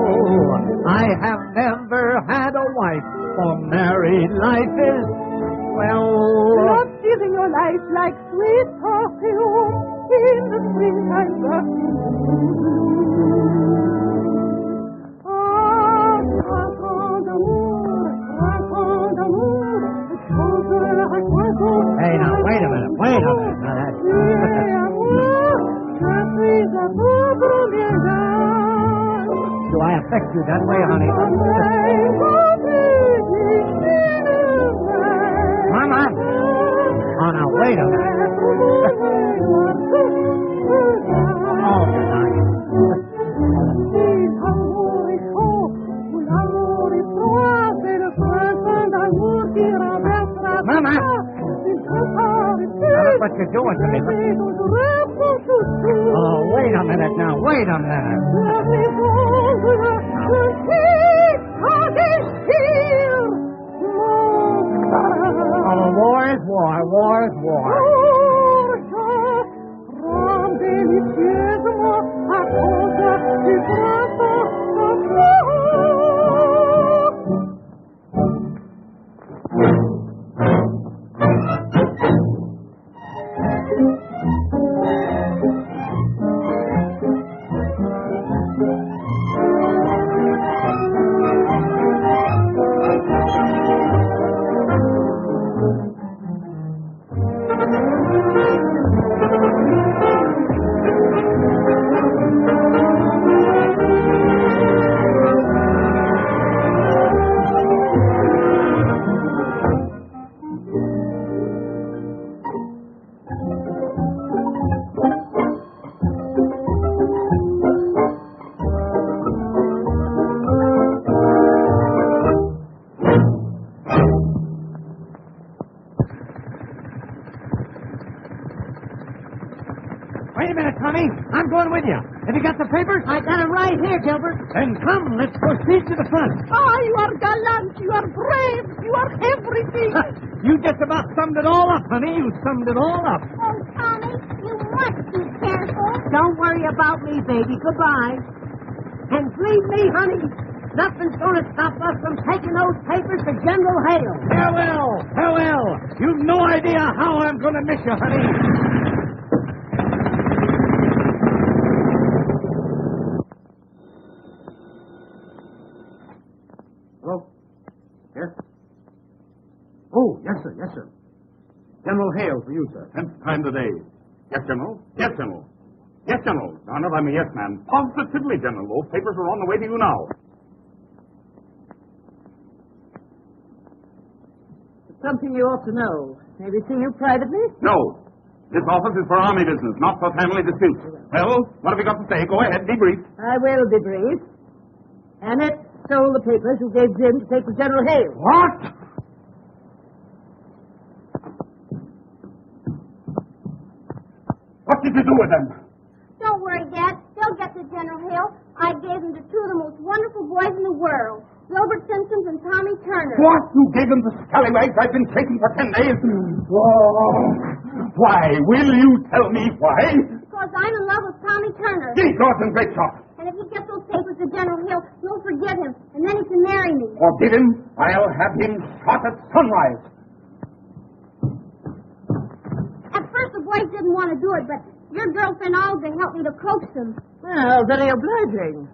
I have never had a wife, for married life is, well... Not giving your life like sweet perfume in the springtime bursting. Ah, craquant d'amour, Hey, now, wait a minute. Now, that's... Do I affect you that way, honey? Mama! Oh, now, wait a minute. Oh, good night. Mama! Now, look what you're doing to me. Oh, wait a minute now. Wait a minute. Oh, war is war. War is war. Wait a minute, Tommy. I'm going with you. Have you got the papers? I got them right here, Gilbert. Then come, let's proceed to the front. Oh, you are gallant. You are brave. You are everything. You just about summed it all up, honey. You summed it all up. Oh, Tommy, you must be careful. Don't worry about me, baby. Goodbye. And believe me, honey, Nothing's going to stop us from taking those papers to General Hale. Farewell! Farewell! You've no idea how I'm going to miss you, honey. Hello? Yes? Oh, yes, sir. Yes, sir. General Hale for you, sir. 10th time today. Yes, General. Yes, General. Yes, General. Darn it, I'm a yes man. Positively, General. Those papers are on the way to you now. Something you ought to know. May we see you privately? No. This office is for army business, not for family disputes. Well, what have you got to say? Go ahead, be brief. I will be brief. Annette stole the papers you gave Jim to take to General Hale. What? What did you do with them? Don't worry, Dad. They'll get to General Hale. I gave them to two of the most wonderful boys in the world, Gilbert Simpson and Tommy Turner. What? You gave them the scallywags I've been chasing for 10 days? Oh, why? Will you tell me why? Because I'm in love with Tommy Turner. Gee, Dawson, great shot. And if he gets those papers to General Hale, he'll forgive him, and then he can marry me. Forgive him? I'll have him shot at sunrise. At first, the boys didn't want to do it, but your girlfriend Olga helped me to coax them. Well, very obliging.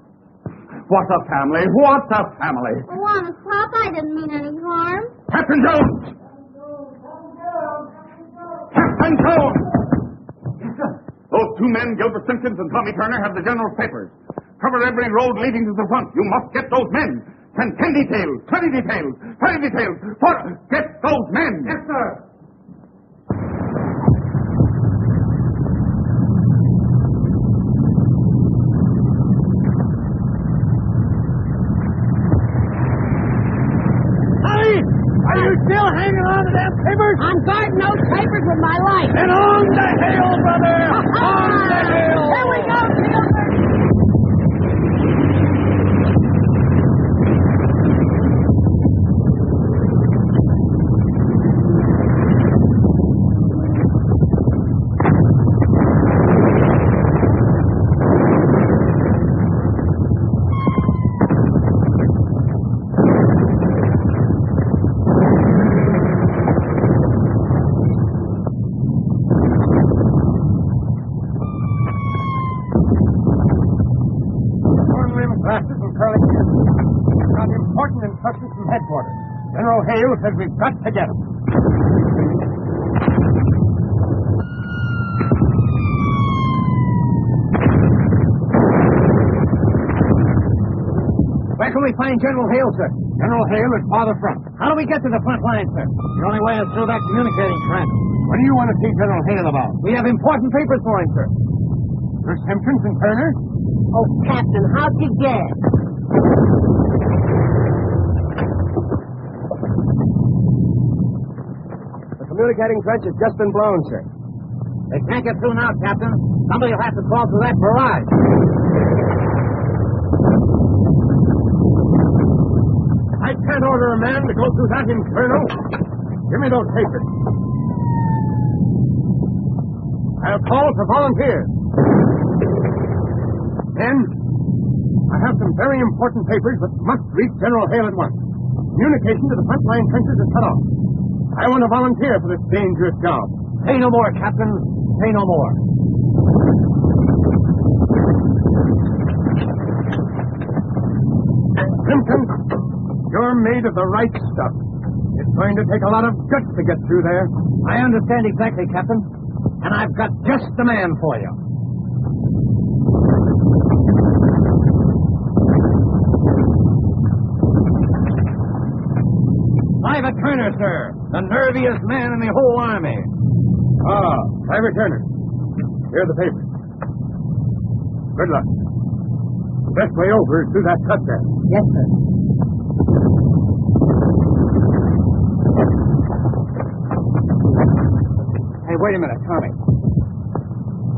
What a family! What a family! Oh, honest, Pop, I didn't mean any harm. Captain Jones! Captain Jones! Yes, sir. Those two men, Gilbert Simpson and Tommy Turner, have the general's papers. Cover every road leading to the front. You must get those men. Send 10 details, 20 details, 30 details. Get those men! Yes, sir. Are you still hanging on to them papers? I'm guarding those papers with my life. Then on the hill, brother! On the hill! Here we go, Gilbert! From headquarters. General Hale says we've got to get him. Where can we find General Hale, sir? General Hale is farther front. How do we get to the front line, sir? The only way is through that communicating trench. What do you want to see General Hale about? We have important papers for him, sir. There's Simpson and Turner. Oh, Captain, how'd you guess? The communicating trench has just been blown, sir. They can't get through now, Captain. Somebody will have to crawl through that barrage. I can't order a man to go through that inferno. Give me those papers. I'll call for volunteers. Men, I have some very important papers that must reach General Hale at once. Communication to the front line trenches is cut off. I want to volunteer for this dangerous job. Say no more, Captain. Say no more. Simpson, you're made of the right stuff. It's going to take a lot of guts to get through there. I understand exactly, Captain. And I've got just the man for you. Private Turner, sir. The nerviest man in the whole army. Ah, Private Turner. Here are the papers. Good luck. The best way over is through that cut there. Yes, sir. Hey, wait a minute, Tommy.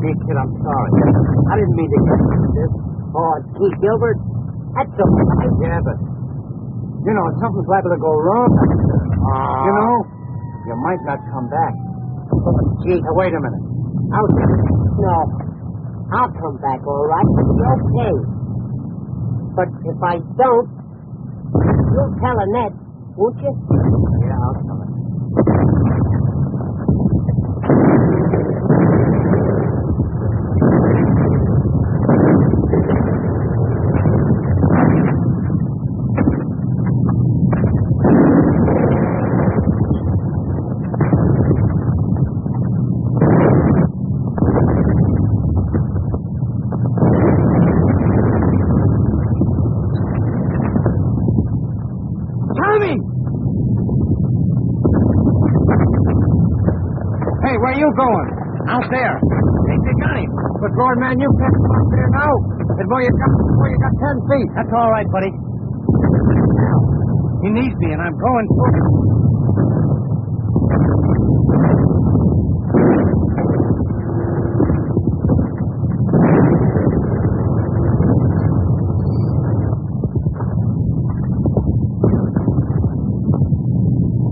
Hey, kid, I'm sorry. I didn't mean to get into this. Oh, gee, Gilbert, that's so nice. Yeah, but, you know, if something's liable to go wrong, you know, you might not come back. Oh, gee, Wait a minute. I'll come back, all right. Okay. But if I don't, You'll tell Annette, won't you? Yeah, I'll tell her. Hey, where you going? Out there. Think you got him. But, Lord, man, you can't come up there now. Before you got 10 feet. That's all right, buddy. He needs me, and I'm going for him.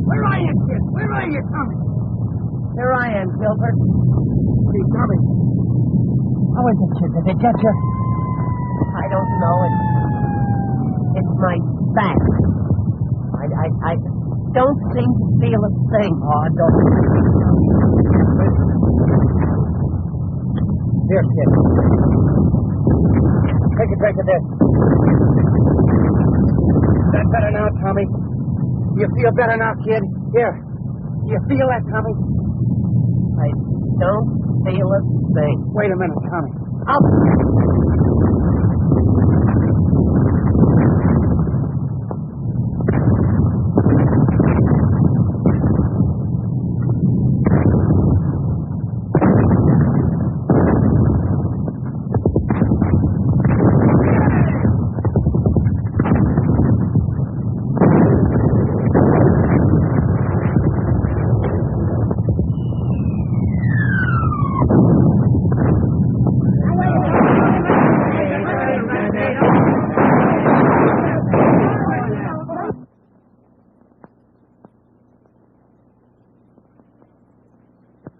Where are you, kid? Where are you, Tommy? Here I am, Gilbert. Hey, Tommy. How is it, kid? Did they get you? I don't know. It's my back. I don't seem to feel a thing. Oh, I don't. Here, kid. Take a drink of this. Is that better now, Tommy? You feel better now, kid? Here. You feel that, Tommy? I don't feel a thing. Wait a minute, Tommy. Up.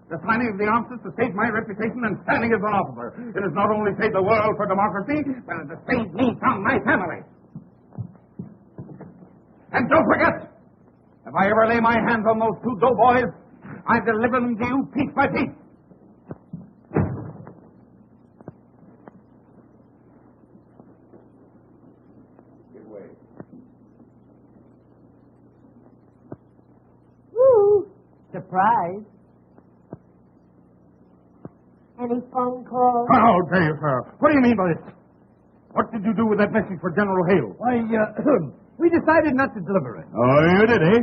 The signing of the armistice has saved my reputation and standing as an officer. It has not only saved the world for democracy, but it has saved me from my family. And don't forget, if I ever lay my hands on those two doughboys, I deliver them to you piece by piece. Give way. Woo! Surprise. Any phone calls? How dare you, sir? What do you mean by this? What did you do with that message for General Hale? Why, we decided not to deliver it. Oh, you did, eh?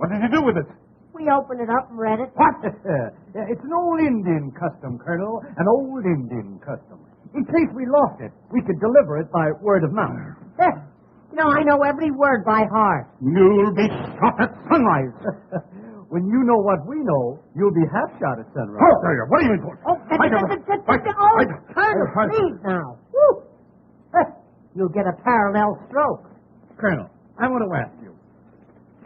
What did you do with it? We opened it up and read it. What? It's an old Indian custom, Colonel. An old Indian custom. In case we lost it, we could deliver it by word of mouth. You know, I know every word by heart. You'll be shot at sunrise. When you know what we know, you'll be half shot at sunrise. How dare you? What do you mean? Colonel, please now. Woo. You'll get a parallel stroke. Colonel, I want to ask you,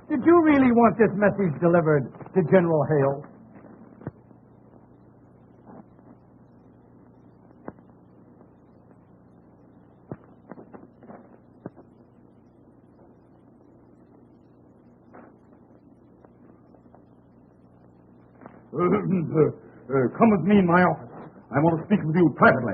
did you really want this message delivered to General Hale? Come with me in my office. I want to speak with you privately.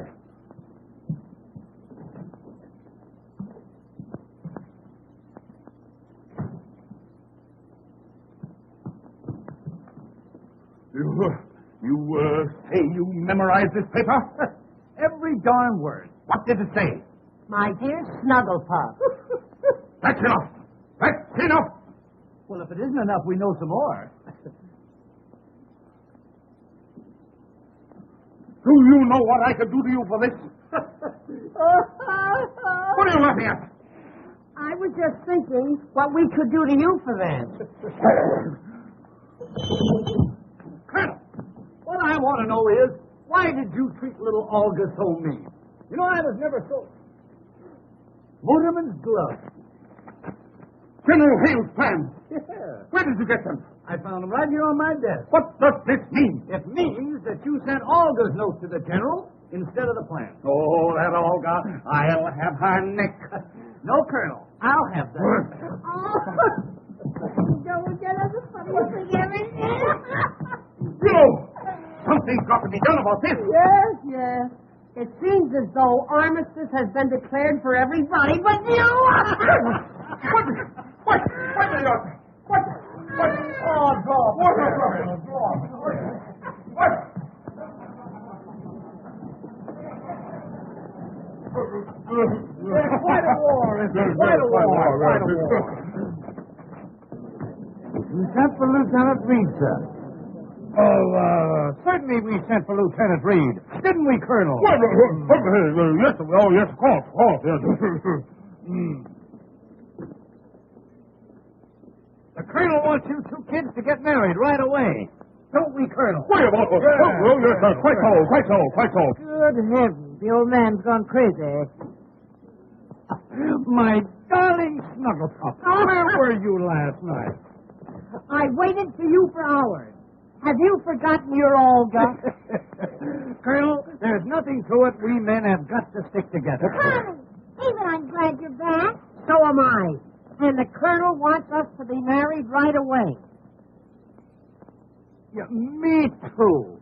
You say you memorized this paper? Every darn word. What did it say? My dear Snugglepuff. That's enough. That's enough. Well, if it isn't enough, we know some more. Do you know what I could do to you for this? What are you laughing at? I was just thinking what we could do to you for that. Colonel, what I want to know is, why did you treat little Olga so mean? You know, I was never so... Motorman's glove. General Hale's plans. Yeah. Where did you get them? I found them right here on my desk. What does this mean? It means that you sent Olga's note to the general instead of the plan. Oh, that Olga. I'll have her neck. No, Colonel. I'll have that. Don't get us the funniest thing ever did. Something's got to be done about this. Yes, yes. It seems as though armistice has been declared for everybody but you. What? Oh, draw. What? Quite a war, isn't it? Quite a war. You sent for Lieutenant Reed, sir. Certainly we sent for Lieutenant Reed. Didn't we, Colonel? Yes, yes, of course, yes. The Colonel wants you two kids to get married right away. Don't we, Colonel? Wait about it. Oh, yes, sir. Quite so. Good heavens, the old man's gone crazy. My darling Snugglepup, where were you last night? I waited for you for hours. Have you forgotten your Olga? Colonel, there's nothing to it. We men have got to stick together. Honey, even I'm glad you're back. So am I. And the Colonel wants us to be married right away. Yeah, me too.